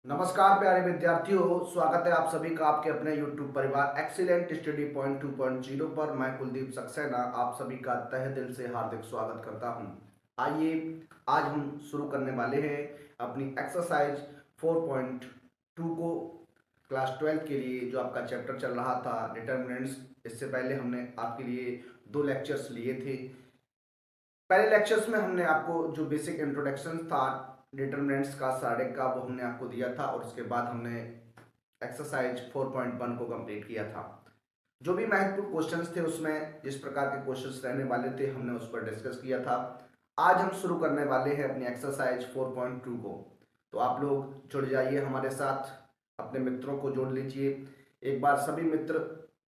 नमस्कार प्यारे विद्यार्थियों, स्वागत है आप सभी का आपके अपने YouTube परिवार एक्सीलेंट स्टडी पॉइंट 2.0 पर। मैं कुलदीप सक्सेना आप सभी का तहे दिल से हार्दिक स्वागत करता हूं। आइए आज हम शुरू करने वाले हैं अपनी एक्सरसाइज 4.2 को। क्लास 12 के लिए जो आपका चैप्टर चल रहा था डिटर्मिनेंट्स, इससे पहले हमने आपके लिए 2 लेक्चर्स लिए थे। पहले लेक्चर्स में हमने आपको जो बेसिक इंट्रोडक्शन था डिटरमिनेंट्स का सारे का वो हमने आपको दिया था, और उसके बाद हमने एक्सरसाइज 4.1 को कंप्लीट किया था। जो भी महत्वपूर्ण क्वेश्चंस थे उसमें जिस प्रकार के क्वेश्चंस रहने वाले थे हमने उस पर डिस्कस किया था। आज हम शुरू करने वाले हैं अपनी एक्सरसाइज 4.2 को। तो आप लोग जुड़ जाइए हमारे साथ, अपने मित्रों को जोड़ लीजिए। एक बार सभी मित्र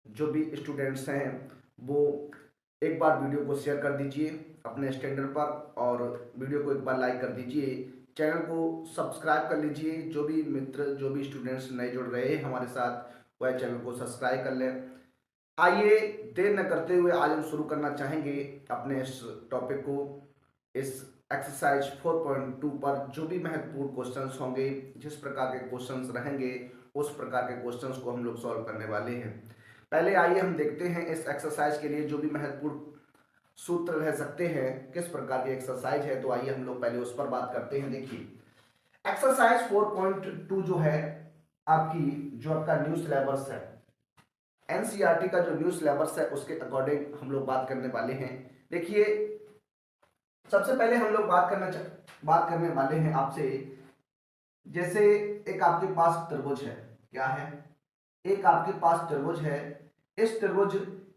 जो भी स्टूडेंट्स हैं वो एक बार वीडियो को शेयर कर दीजिए अपने स्टैंडर्ड पर, और वीडियो को एक बार लाइक कर दीजिए। चैनल को सब्सक्राइब कर लीजिए। जो भी मित्र जो भी स्टूडेंट्स नए जुड़ रहे हैं हमारे साथ वह चैनल को सब्सक्राइब कर लें। आइए देर न करते हुए आज हम शुरू करना चाहेंगे अपने इस टॉपिक को। इस एक्सरसाइज 4.2 पर जो भी महत्वपूर्ण क्वेश्चंस होंगे, जिस प्रकार के क्वेश्चंस रहेंगे उस प्रकार के क्वेश्चंस को हम लोग सॉल्व करने वाले हैं। पहले आइए हम देखते हैं इस एक्सरसाइज के लिए जो भी महत्वपूर्ण सूत्र रह सकते हैं, किस प्रकार की एक्सरसाइज है। तो आइए हम लोग पहले उस पर बात करते हैं। देखिए एक्सरसाइज 4.2 जो है आपकी, जो आपका न्यू सिलेबस है एनसीईआरटी का, जो न्यू सिलेबस है उसके अकॉर्डिंग हम लोग बात करने वाले हैं। देखिए सबसे पहले हम लोग बात करने वाले हैं आपसे। जैसे एक आपके पास त्रिभुज है, क्या है, एक आपके पास त्रिभुज है। इस त्रिभुज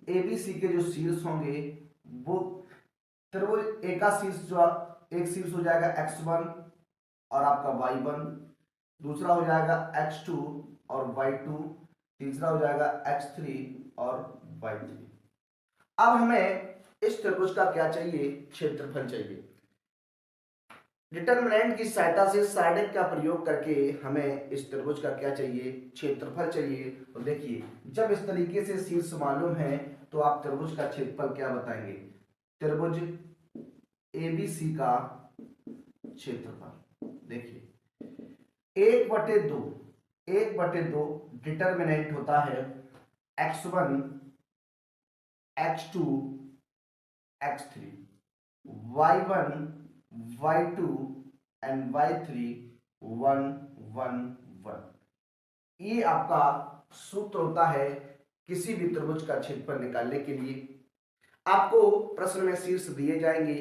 एबीसी के जो शीर्ष होंगे वो त्रिभुज ए का शीर्ष जो एक शीर्ष हो जाएगा x1 और आपका y1, दूसरा हो जाएगा x2 और y2, तीसरा हो जाएगा x3 और y3। अब हमें इस त्रिभुज का क्या चाहिए, क्षेत्रफल चाहिए। डिटरमिनेंट की सहायता से साइडेड का प्रयोग करके हमें इस त्रिभुज का क्या चाहिए, क्षेत्रफल चाहिए। तो देखिए जब इस तरीके से शीर्ष मालूम है तो आप त्रिभुज का क्षेत्रफल क्या बताएंगे, त्रिभुज एबीसी का क्षेत्रफल। देखिए 1/2, 1/2 डिटरमिनेंट होता है x1 x2 x3, y1 y2 and y3 1 1 1। ये आपका सूत्र होता है किसी भी त्रिभुज का क्षेत्रफल निकालने के लिए। आपको प्रश्न में शीर्ष दिए जाएंगे,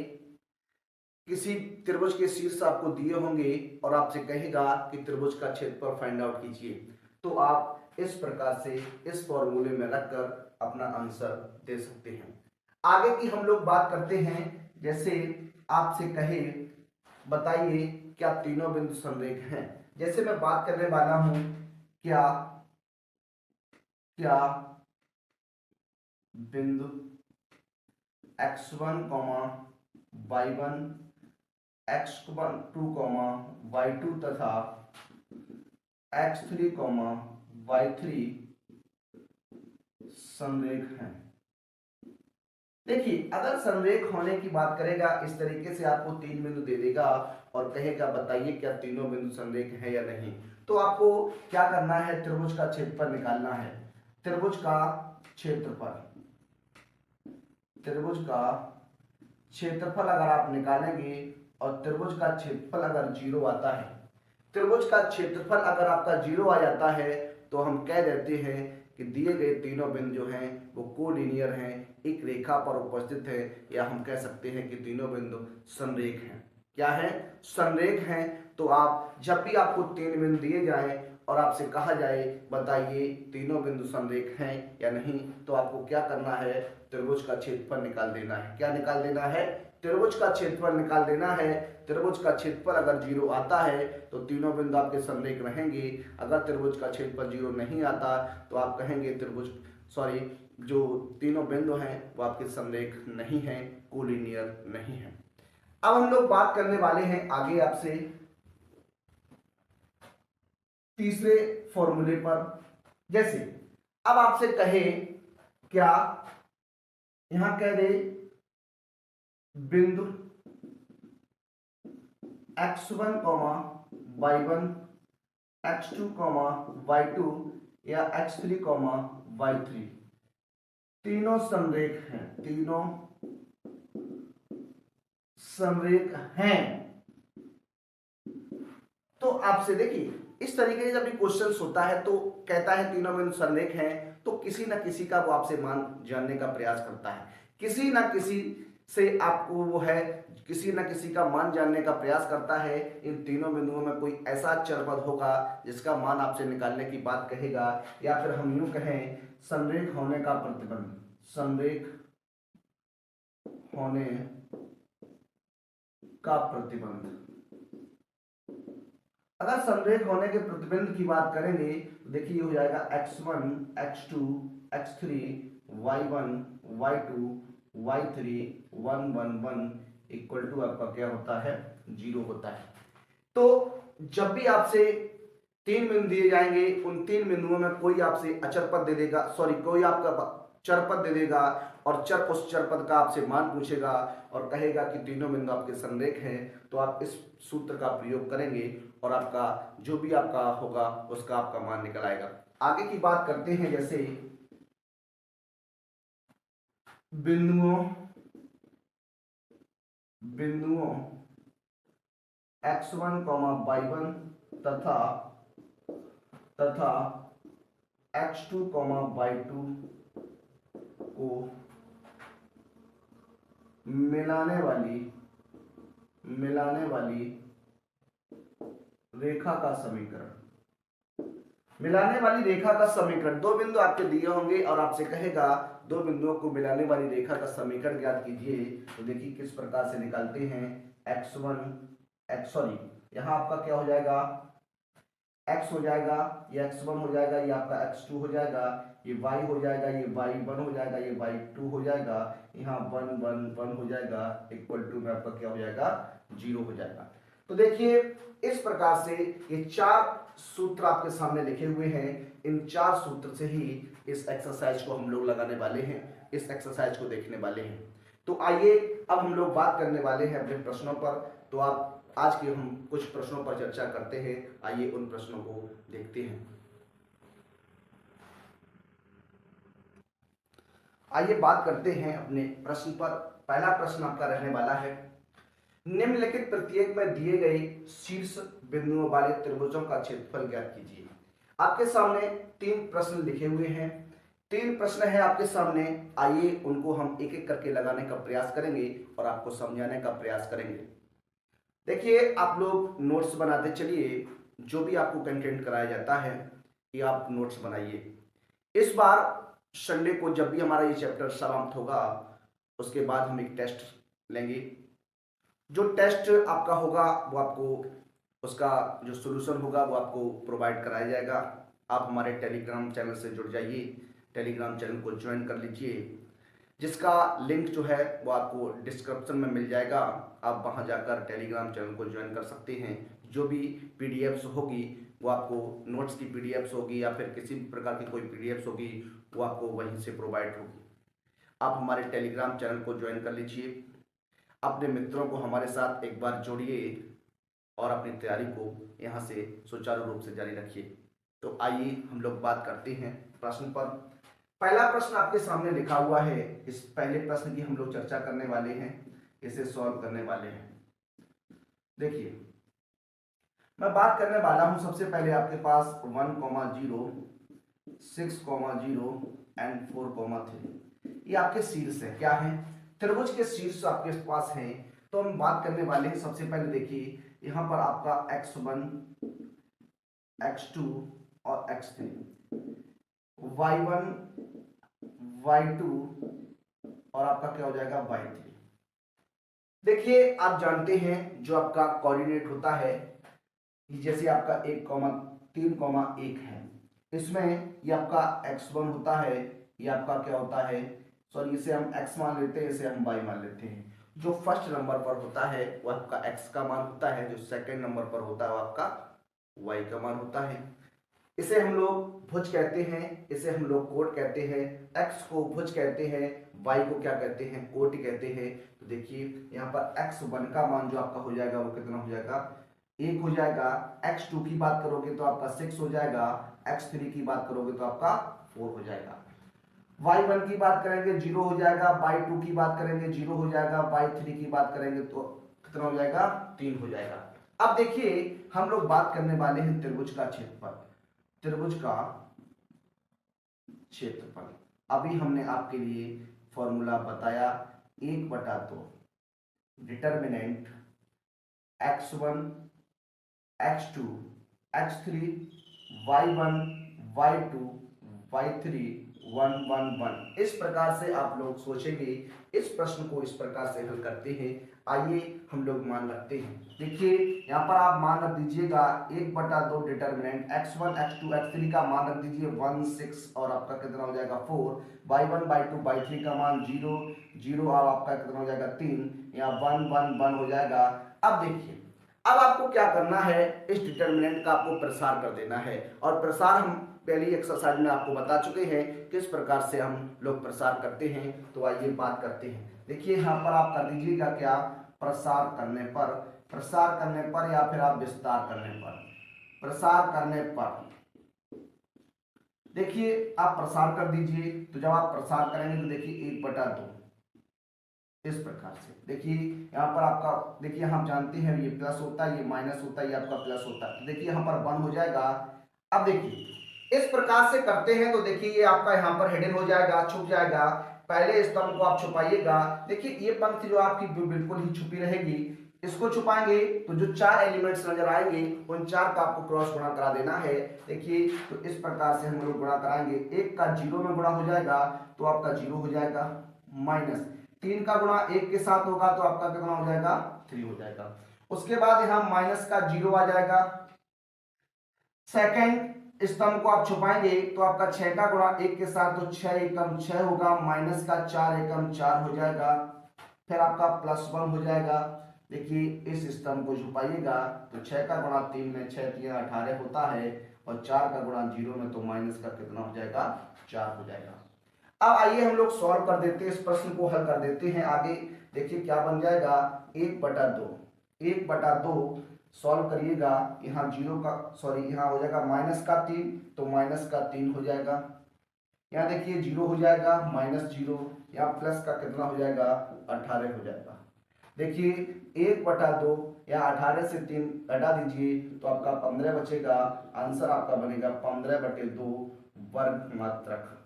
किसी त्रिभुज के शीर्ष आपको दिए होंगे और आपसे कहेगा कि त्रिभुज का क्षेत्रफल फाइंड आउट कीजिए। तो आप इस प्रकार से इस फॉर्मूले में रखकर अपना आंसर दे सकते हैं। आगे की हम लोग बात करते हैं। जैसे आपसे कहे बताइए क्या तीनों बिंदु संरेख हैं। जैसे मैं बात करने वाला हूं, क्या क्या बिंदु x1, y1, x2, y2 तथा x3, y3 संरेख हैं। देखिए अगर संरेख होने की बात करेगा, इस तरीके से आपको 3 बिंदु दे देगा और कहेगा बताइए क्या तीनों बिंदु संरेख है या नहीं। तो आपको क्या करना है, त्रिभुज का क्षेत्रफल निकालना है। त्रिभुज का क्षेत्रफल, त्रिभुज का क्षेत्रफल अगर आप निकालेंगे और त्रिभुज का क्षेत्रफल अगर 0 आता है, त्रिभुज का क्षेत्रफल अगर आपका 0 आ जाता है तो हम कह देते हैं कि दिए गए तीनों बिंदु जो हैं वो कोलिनियर हैं, एक रेखा पर उपस्थित है, या हम कह सकते हैं कि तीनों बिंदु संरेख हैं। क्या है, संरेख हैं। तो आप जब भी आपको 3 बिंदु दिए जाएं और आपसे कहा जाए बताइए तीनों बिंदु संरेख हैं या नहीं, तो आपको क्या करना है, त्रिभुज का क्षेत्रफल निकाल देना है। क्या निकाल देना है, त्रिभुज का क्षेत्रफल निकाल देना है। त्रिभुज का क्षेत्रफल अगर 0 आता है तो तीनों बिंदु आपके संरेख रहेंगे। अगर त्रिभुज का क्षेत्रफल 0 नहीं आता तो आप कहेंगे त्रिभुज जो तीनों बिंदु हैं वो आपके संरेख नहीं हैं, कोलिनियर नहीं है। अब हम लोग बात करने वाले हैं आगे आपसे तीसरे फॉर्मूले पर। जैसे अब आपसे कहे क्या, यहां कह दे बिंदु x1, y1 x2 comma y2 या x3 कॉमा y3 तीनों संरेख हैं, तीनों संरेख हैं। तो आपसे देखिए इस तरीके से जब भी क्वेश्चन होता है तो कहता है तीनों बिंदु संरेख हैं, तो किसी ना किसी का वो आपसे मान जानने का प्रयास करता है, किसी ना किसी से आपको वो है किसी ना किसी का मान जानने का प्रयास करता है। इन तीनों बिंदुओं में कोई ऐसा चर पद होगा जिसका मान आपसे निकालने की बात कहेगा, या फिर हम यूं कहें संरेख होने का प्रतिबंध, संरेख होने का प्रतिबंध। अगर संरेख होने के प्रतिबंध की बात करेंगे तो देखिए ये हो जाएगा x1 x2 x3 y1 y2 y3 1 1 1 equal to आपका क्या होता है 0 होता है। तो जब भी आपसे तीन बिंदु दिए जाएंगे उन तीन बिंदुओं में कोई आपसे अचर पद दे देगा, सॉरी कोई आपका चर पद दे देगा और चर उस चर पद का आपसे मान पूछेगा और कहेगा कि तीनों बिंदु आपके संरेख हैं, तो आप इस सूत्र का प्रयोग करेंगे और आपका जो भी आपका होगा उसका आपका मान निकल आएगा। आगे की बात करते हैं, जैसे बिंदुओं x1, y1 तथा x2, y2 को मिलाने वाली रेखा का समीकरण, मिलाने वाली रेखा का समीकरण। दो बिंदु आपके दिए होंगे और आपसे कहेगा दो बिंदुओं को मिलाने वाली रेखा का समीकरण ज्ञात कीजिए। तो देखिए किस प्रकार से निकालते हैं। यहाँ आपका क्या हो जाएगा x हो जाएगा, ये x1 हो जाएगा, ये आपका x2 हो जाएगा, ये y हो जाएगा, ये y1 हो जाएगा, ये y2 हो जाएगा, यहाँ 1 1 1 हो जाएगा, इक्वल टू में आपका क्या हो जाएगा 0 हो जाएगा। तो देखिए इस प्रकार से ये चार सूत्र आपके सामने लिखे हुए हैं, इन चार सूत्र से ही इस एक्सरसाइज को हम लोग लगाने वाले हैं, इस एक्सरसाइज को देखने वाले हैं। तो आइए अब हम लोग बात करने वाले हैं अपने प्रश्नों पर। तो आप आज के हम कुछ प्रश्नों पर चर्चा करते हैं, आइए उन प्रश्नों को देखते हैं। आइए बात करते हैं अपने प्रश्न पर। पहला प्रश्न आपका रहने वाला है, निम्नलिखित प्रत्येक में दिए गए शीर्ष बिंदुओं वाले त्रिभुजों का क्षेत्रफल ज्ञात कीजिए। आपके सामने तीन प्रश्न लिखे हुए हैं, तीन प्रश्न है आपके सामने। आइए उनको हम एक एक करके लगाने का प्रयास करेंगे और आपको समझाने का प्रयास करेंगे। देखिए आप लोग नोट्स बनाते चलिए, जो भी आपको कंटेंट कराया जाता है ये आप नोट्स बनाइए। इस बार संडे को जब भी हमारा ये चैप्टर समाप्त होगा उसके बाद हम एक टेस्ट लेंगे। जो टेस्ट आपका होगा वो आपको उसका जो सॉल्यूशन होगा वो आपको प्रोवाइड कराया जाएगा। आप हमारे टेलीग्राम चैनल से जुड़ जाइए, टेलीग्राम चैनल को ज्वाइन कर लीजिए, जिसका लिंक जो है वो आपको डिस्क्रिप्शन में मिल जाएगा। आप वहां जाकर टेलीग्राम चैनल को ज्वाइन कर सकते हैं। जो भी पीडीएफ्स होगी वो आपको, नोट्स की पीडीएफ्स होगी या फिर किसी भी प्रकार की कोई पीडीएफ्स होगी वो आपको वहीं से प्रोवाइड होगी। आप हमारे टेलीग्राम चैनल को ज्वाइन कर लीजिए, अपने मित्रों को हमारे साथ एक बार जोड़िए और अपनी तैयारी को यहाँ से सुचारू रूप से जारी रखिए। तो आइए हम लोग बात करते हैं प्रश्न पर। पहला प्रश्न आपके सामने लिखा हुआ है, इस पहले प्रश्न की हम लोग चर्चा करने वाले हैं, इसे सॉल्व करने वाले हैं। देखिए मैं बात करने वाला हूं सबसे पहले आपके पास 1, 0, 6, 0 एंड 4, 3 ये आपके शीर्ष है। क्या है? त्रिभुज के शीर्ष आपके पास हैं। तो हम बात करने वाले हैं सबसे पहले, देखिए यहां पर आपका x1, x2 और x3, y1, y2 और आपका क्या हो जाएगा y3। देखिए आप जानते हैं जो आपका कोऑर्डिनेट होता है, जैसे आपका 1, 3, 1 है, इसमें ये आपका x1 होता है, ये आपका क्या होता है, सॉरी इसे हम x मान लेते हैं, इसे हम y मान लेते हैं। जो फर्स्ट नंबर पर होता है वो आपका x का मान होता है, जो सेकंड नंबर पर होता है वो आपका y का मान होता है। इसे हम लोग भुज कहते हैं, इसे हम लोग कोट कहते हैं। x को भुज कहते हैं, y को क्या कहते हैं, कोट कहते हैं। तो देखिए यहाँ पर x1 का मान जो आपका हो जाएगा वो कितना हो जाएगा 1 हो जाएगा, x2 की बात करोगे तो आपका 6 हो जाएगा, x3 की बात करोगे तो आपका 4 हो जाएगा। y1 की बात करेंगे 0 हो जाएगा, y2 की बात करेंगे 0 हो जाएगा, y3 की बात करेंगे तो कितना हो जाएगा, 3 हो जाएगा। अब देखिए हम लोग बात करने वाले हैं त्रिभुज का क्षेत्रफल। त्रिभुज का क्षेत्रफल अभी हमने आपके लिए फॉर्मूला बताया, 1/2 determinant x1 x2 x3 y1 y2 y3 1 1 1। इस प्रकार से आप लोग सोचेंगे, इस प्रश्न को इस प्रकार से हल करते हैं। आइए हम लोग मान रखते हैं। देखिए यहाँ पर आप मान रख दीजिएगा 1/2 डिटर्मिनेंट x1 x2 x3 का मान रख दीजिए 1 6 और आपका कितना हो जाएगा 4, y1 y2 y3 का मान 0 0 और आपका कितना हो जाएगा 3, यहाँ 1 1 1 हो जाएगा। अब देखिए अब आपको क्या करना है, इस डिटर्मिनेंट का आपको प्रसार कर देना है, और प्रसार हम पहली एक्सरसाइज में आपको बता चुके हैं किस प्रकार से हम लोग प्रसार करते हैं। तो आइए बात करते हैं। देखिए यहाँ पर आप कर दीजिएगा क्या, प्रसार करने पर, प्रसार करने पर या फिर आप विस्तार करने पर, प्रसार करने पर देखिए आप प्रसार कर दीजिए। तो जब आप प्रसार करेंगे तो देखिए 1/2 इस प्रकार से। देखिए यहाँ पर आपका, देखिए हम जानते हैं ये प्लस होता है, ये माइनस होता है, ये आपका प्लस होता है। देखिए यहाँ पर 1 हो जाएगा। अब देखिए इस प्रकार से करते हैं तो देखिए ये आपका यहाँ पर हिडन हो जाएगा, छुप जाएगा। पहले स्तंभ को आप छुपाइएगा। देखिए ये पंक्ति जो आपकी बिल्कुल ही छुपी रहेगी, इसको छुपाएंगे तो जो 4 एलिमेंट्स नजर आएंगे उन 4 का आपको क्रॉस गुणा करा देना है। देखिए तो इस प्रकार से हम लोग गुणा कराएंगे। 1 का 0 में गुणा हो जाएगा तो आपका 0 हो जाएगा, माइनस 3 का गुणा 1 के साथ होगा तो आपका कितना हो जाएगा, 3 हो जाएगा। उसके बाद यहाँ माइनस का 0 आ जाएगा। सेकंड स्तंभ को आप छुपाएंगे तो आपका 6 का गुणा 1 के साथ तो 6 एकम 6 होगा, माइनस का 4 एकम 4 हो जाएगा। फिर आपका +1 हो जाएगा। देखिए इस स्तंभ को छुपाइएगा तो 6 का गुणा 3 में 6 3 18 होता है, और 4 का गुणा 0 में तो माइनस का कितना हो जाएगा, 4 हो जाएगा। अब आइए हम लोग सॉल्व कर देते हैं, इस प्रश्न को हल कर देते हैं आगे। देखिए क्या बन जाएगा, 1/2 1/2 सॉल्व करिएगा। यहाँ 0 का सॉरी यहाँ हो जाएगा -3, तो -3 हो जाएगा। यहाँ देखिए 0 हो जाएगा, -0, यहाँ प्लस का कितना हो जाएगा, 18 हो जाएगा। देखिए 1/2 या 18 से 3 घटा दीजिए तो आपका 15 बचेगा। आंसर आपका बनेगा 15/2 वर्ग मात्रक।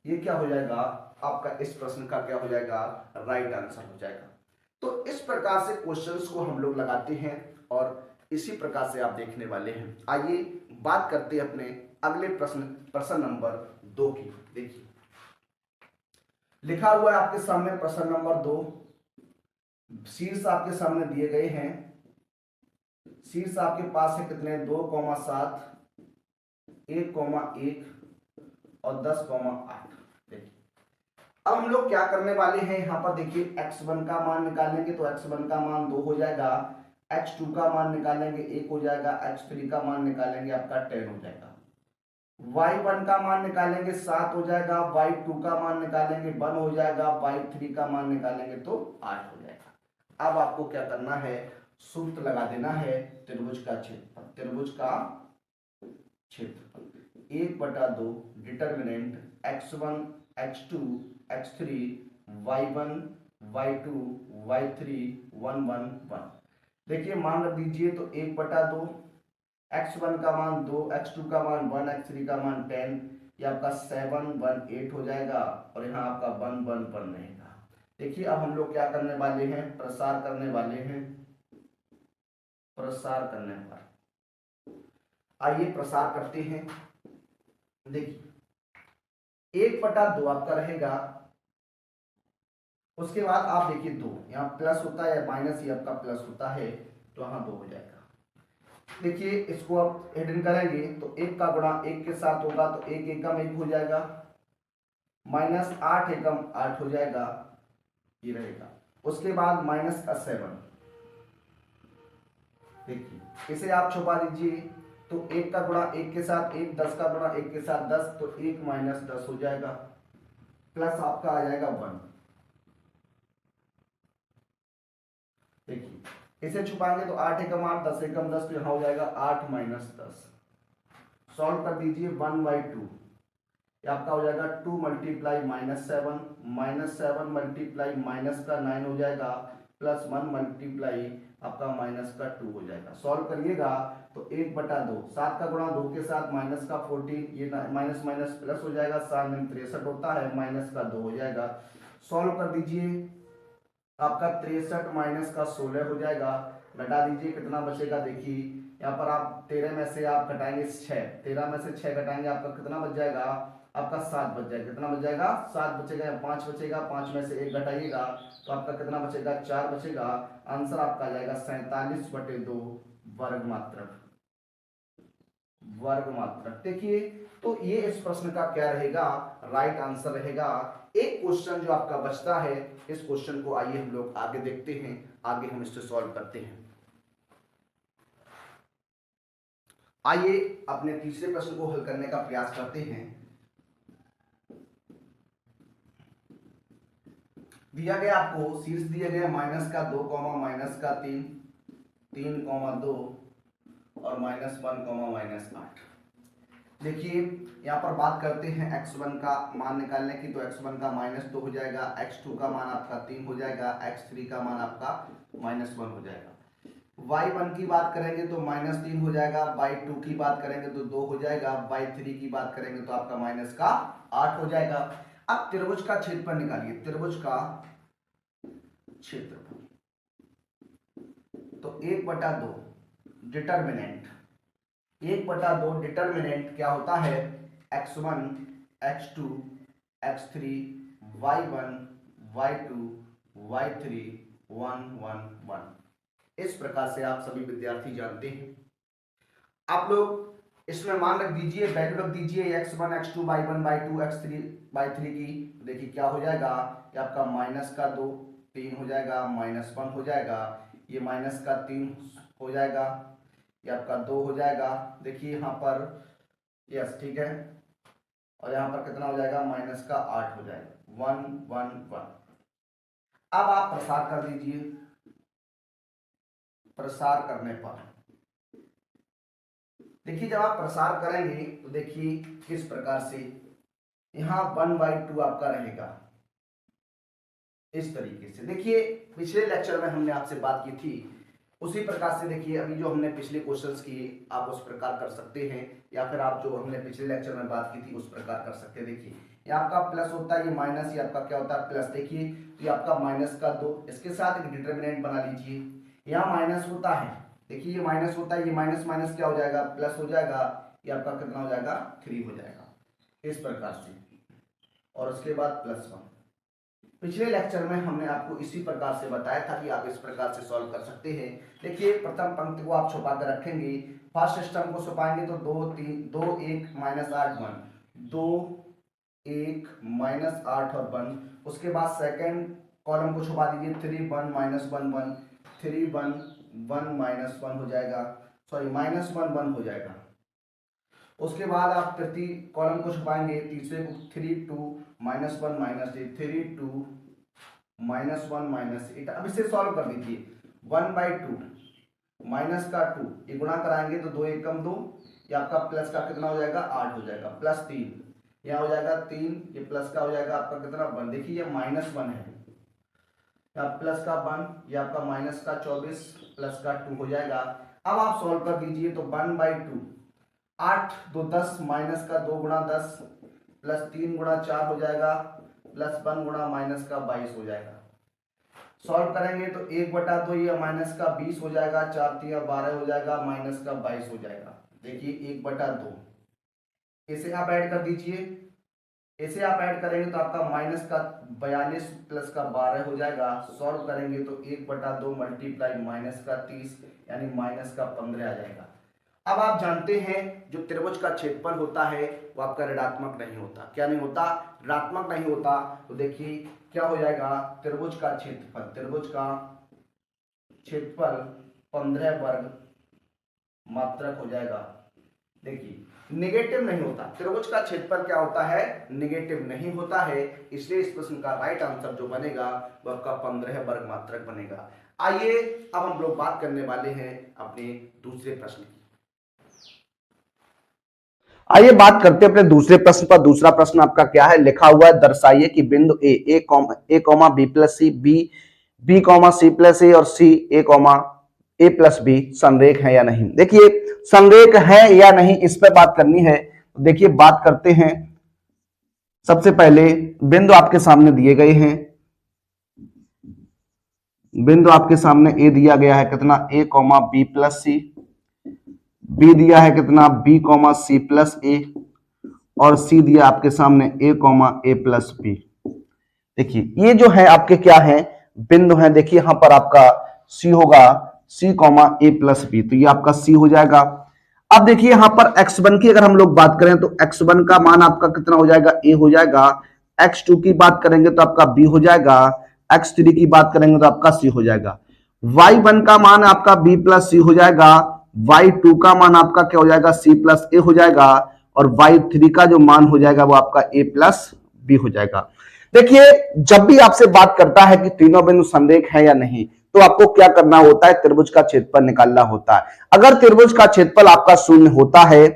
ये क्या हो जाएगा आपका, इस प्रश्न का क्या हो जाएगा, राइट आंसर हो जाएगा। तो इस प्रकार से क्वेश्चंस को हम लोग लगाते हैं और इसी प्रकार से आप देखने वाले हैं। आइए बात करते हैं अपने अगले प्रश्न, प्रश्न नंबर 2 की। देखिए लिखा हुआ है आपके सामने प्रश्न नंबर 2, शीर्ष आपके सामने दिए गए हैं। शीर्ष आपके पास है कितने, 2,7 1,1 और 10,8। देखिए अब हम लोग क्या करने वाले हैं, यहाँ पर देखिए x1 का मान निकालेंगे तो x1 का मान 2 हो जाएगा, x2 का मान निकालेंगे 1 हो जाएगा, x3 का मान निकालेंगे आपका 10 हो जाएगा, y1 का मान निकालेंगे 7 हो जाएगा, y2 का मान निकालेंगे 1 हो जाएगा, y3 का मान निकालेंगे तो 8 हो जाएगा। अब आपको क्या करना है, सूत्र लगा देना है त्रिभुज का क्षेत्रफल। त्रिभुज का क्षेत्रफल 1/2 determinant x1 x2 x3 y1 y2 y3 1 1 1। देखिए मान रख दीजिए तो 1/2, x1 का मान 2, x2 का मान 1, x3 का मान 10, ये आपका 7 1 8 हो जाएगा, और यहाँ आपका 1 1 1 रहेगा। देखिए अब हम लोग क्या करने वाले हैं, प्रसार करने वाले हैं। प्रसार करने पर आइए प्रसार करते हैं। देखिए 1/2 आपका रहेगा। उसके बाद आप देखिए 2 यहाँ प्लस होता है या माइनस, ये आपका प्लस होता है तो यहाँ 2 हो जाएगा। देखिए इसको आप हिडन करेंगे तो 1 का गुणा 1 के साथ होगा तो 1 एकम 1 हो जाएगा, -8 एकम 8 हो जाएगा, ये रहेगा। उसके बाद -7। देखिए इसे आप छुपा दीजिए तो 1 का गुणा 1 के साथ 1, 10 का गुणा 1 के साथ 10, तो 1 - 10 हो जाएगा, प्लस आपका आ जाएगा 1। देखिए इसे छुपाएंगे तो 8 एकम 8, 10 एकम 10, तो यहाँ हो जाएगा 8 माइनस 10। सॉल्व कर दीजिए 1/2, ये आपका हो जाएगा 2 मल्टीप्लाई -7 मल्टीप्लाई माइनस का 9 हो जाएगा, प्लस 1 मल्टीप्लाई आपका माइनस का 2 हो जाएगा। सॉल्व करिएगा तो 1/2, 7 का गुणा 2 के साथ माइनस का 14, ये माइनस माइनस प्लस हो जाएगा, 7 में 63 होता है, माइनस का 2 हो जाएगा। सॉल्व कर दीजिए, आपका 63 माइनस का 16 हो जाएगा। घटा दीजिए, कितना बचेगा देखिए, यहाँ पर आप 13 में से आप घटाएंगे 6, 13 में से 6 घटाएंगे, आपका कितना बच जाएगा, आपका 7 बच जाएगा। कितना बच जाएगा, 7 बचेगा, 5 बचेगा, 5 में से 1 घटाइएगा तो आपका कितना बचेगा, 4 बचेगा। आंसर आपका आ जाएगा 47/2 वर्ग मात्रक। देखिए, तो ये इस प्रश्न का क्या रहेगा, राइट आंसर रहेगा। एक क्वेश्चन जो आपका बचता है, इस क्वेश्चन को आइए हम लोग आगे देखते हैं, आगे हम इससे सॉल्व करते हैं। आइए अपने तीसरे प्रश्न को हल करने का प्रयास करते हैं। दिया गया आपको शीर्ष दिए गए -2, माइनस का 3, 3,2 और -1, -8। देखिए, यहाँ पर बात करते हैं x1 का मान निकालने की, तो x1 का -2 हो जाएगा, x2 का मान आपका 3 हो जाएगा, x3 का मान आपका -1 हो जाएगा। y1 की बात करेंगे तो -3 हो जाएगा, y2 की बात करेंगे तो 2 हो जाएगा, y3 की बात करेंगे तो आपका -8 हो जाएगा। अब त्रिभुज का क्षेत्रफल निकालिए, त्रिभुज का क्षेत्रफल, तो 1/2 डिटर्मिनेंट, 1/2 डिटर्मिनेंट क्या होता है, x1 x2 x3 y1 y2 y3 1 1 1। इस प्रकार से आप सभी विद्यार्थी जानते हैं। आप लोग इसमें मान रख दीजिए, वैल्यू रख दीजिए x1 x2 y1 y2 x3 y3 की। देखिए क्या हो जाएगा, ये आपका -2 3 हो जाएगा, -1 हो जाएगा, ये -3 हो जाएगा, ये आपका 2 हो जाएगा। देखिए यहाँ पर यस ठीक है, और यहाँ पर कितना हो जाएगा, -8 हो जाएगा, 1 1 1। अब आप प्रसार कर दीजिए, प्रसार करने पर देखिए, जब आप प्रसार करेंगे तो देखिए किस प्रकार से, यहाँ 1/2 आपका रहेगा इस तरीके से। देखिए पिछले लेक्चर में हमने आपसे बात की थी, उसी प्रकार से देखिए अभी जो हमने पिछले क्वेश्चंस किए आप उस प्रकार कर सकते हैं, या फिर आप जो हमने पिछले लेक्चर में बात की थी उस प्रकार कर सकते हैं। देखिए ये आपका प्लस होता है, ये माइनस, ये आपका क्या होता है प्लस। देखिए तो ये आपका -2, इसके साथ एक डिटर्मिनेंट बना लीजिए, यहाँ माइनस होता है, देखिए ये माइनस होता है, ये माइनस माइनस क्या हो जाएगा, प्लस हो जाएगा, ये आपका कितना हो जाएगा 3 हो जाएगा, इस प्रकार से, और उसके बाद +1। पिछले लेक्चर में हमने आपको इसी प्रकार से बताया था कि आप इस प्रकार से सॉल्व कर सकते हैं। देखिए प्रथम पंक्ति को आप छुपा कर रखेंगे, फर्स्ट सिस्टम को छुपाएंगे तो 2 3 2 1 -8 1, 2 1 -8 और 1। उसके बाद सेकंड कॉलम को छुपा दीजिए, 3 1 -1 1, 3 1 1 -1 हो जाएगा, सॉरी -1 1 हो जाएगा। उसके बाद आप तृतीय कॉलम को छुपाएंगे, तीसरे को 3 2 -1 -8, 3 2 -1 -8। अब इसे सॉल्व कर दीजिए, 1/2 माइनस का 2, ये गुणा कराएंगे तो 2 एकम 2, ये आपका प्लस का कितना हो जाएगा 8 हो जाएगा, +3 यहाँ हो जाएगा 3, ये प्लस का हो जाएगा आपका कितना 1। देखिए ये -1 है, यहाँ प्लस का 1, ये आपका माइनस का 24 प्लस का 2 हो जाएगा। अब आप सॉल्व कर दीजिए तो 1/2, 8 2 10, माइनस का 2 गुणा 10 प्लस 3 गुणा 4 हो जाएगा, +1 गुणा माइनस का 22 हो जाएगा। सॉल्व करेंगे तो 1/2, ये माइनस का 20 हो जाएगा, 4 3 12 हो जाएगा, माइनस का 22 हो जाएगा। देखिए 1/2, इसे आप ऐड कर दीजिए, इसे आप ऐड करेंगे तो आपका माइनस का 42 प्लस का 12 हो जाएगा। सॉल्व करेंगे तो 1/2 मल्टीप्लाई माइनस का 30 यानी माइनस का 15 आ जाएगा। अब आप जानते हैं जो त्रिभुज का क्षेत्रफल होता है वो आपका ऋणात्मक नहीं होता। क्या नहीं होता, ऋणात्मक नहीं होता। तो देखिए क्या हो जाएगा, त्रिभुज का क्षेत्रफल, त्रिभुज का क्षेत्रफल 15 वर्ग मात्रक हो जाएगा। देखिए नेगेटिव नहीं होता, त्रिभुज का क्षेत्रफल क्या होता है, नेगेटिव नहीं होता है, इसलिए इस प्रश्न का राइट आंसर जो बनेगा वो आपका 15 वर्ग मात्रक बनेगा। आइए अब हम लोग बात करने वाले हैं अपने दूसरे प्रश्न की। आइए बात करते हैं अपने दूसरे प्रश्न पर। दूसरा प्रश्न आपका क्या है, लिखा हुआ है दर्शाइए कि बिंदु ए कॉमा बी प्लस सी, बी कॉमा सी प्लस ए और सी ए कॉमा ए प्लस बी संरेख है या नहीं। देखिए संरेख है या नहीं इस पर बात करनी है। देखिए बात करते हैं। सबसे पहले बिंदु आपके सामने दिए गए हैं। बिंदु आपके सामने ए दिया गया है कितना, ए कॉमा बी प्लस सी, बी दिया है कितना, बी कॉमा सी प्लस ए, और सी दिया आपके सामने ए कॉमा ए प्लस बी। देखिए ये जो है आपके क्या है, बिंदु है। देखिए यहां पर आपका सी होगा सी कॉमा ए प्लस बी, तो ये आपका सी हो जाएगा। अब देखिए यहां पर x1 की अगर हम लोग बात करें तो x1 का मान आपका कितना हो जाएगा, a हो जाएगा। x2 की बात करेंगे तो आपका b हो जाएगा। x3 की बात करेंगे तो आपका c हो जाएगा। y1 का मान आपका b प्लस सी हो जाएगा। y2 का मान आपका क्या हो जाएगा, c प्लस ए हो जाएगा। और y3 का जो मान हो जाएगा वो आपका a प्लस बी हो जाएगा। देखिए जब भी आपसे बात करता है कि तीनों बिंदु संरेख है या नहीं, तो आपको क्या करना होता है, त्रिभुज का क्षेत्रफल निकालना होता है। अगर त्रिभुज का क्षेत्रफल आपका शून्य होता है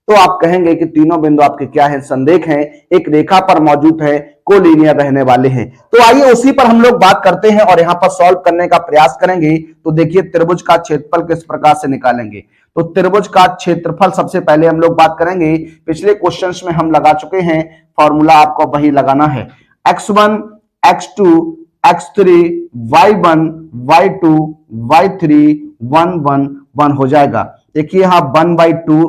तो आप कहेंगे कि तीनों बिंदु आपके क्या है, संरेख हैं, एक रेखा पर मौजूद है, कोलिनियर रहने वाले हैं। तो आइए उसी पर हम लोग बात करते हैं और यहां पर सॉल्व करने का प्रयास करेंगे। तो देखिए त्रिभुज का क्षेत्रफल किस प्रकार से निकालेंगे। तो त्रिभुज का क्षेत्रफल सबसे पहले हम लोग बात करेंगे। पिछले क्वेश्चंस में हम लगा चुके हैं, फॉर्मूला आपको वही लगाना है। x1 x2 x3 y1 y2 y3 1 1 1 हो जाएगा। देखिए यहां 1/2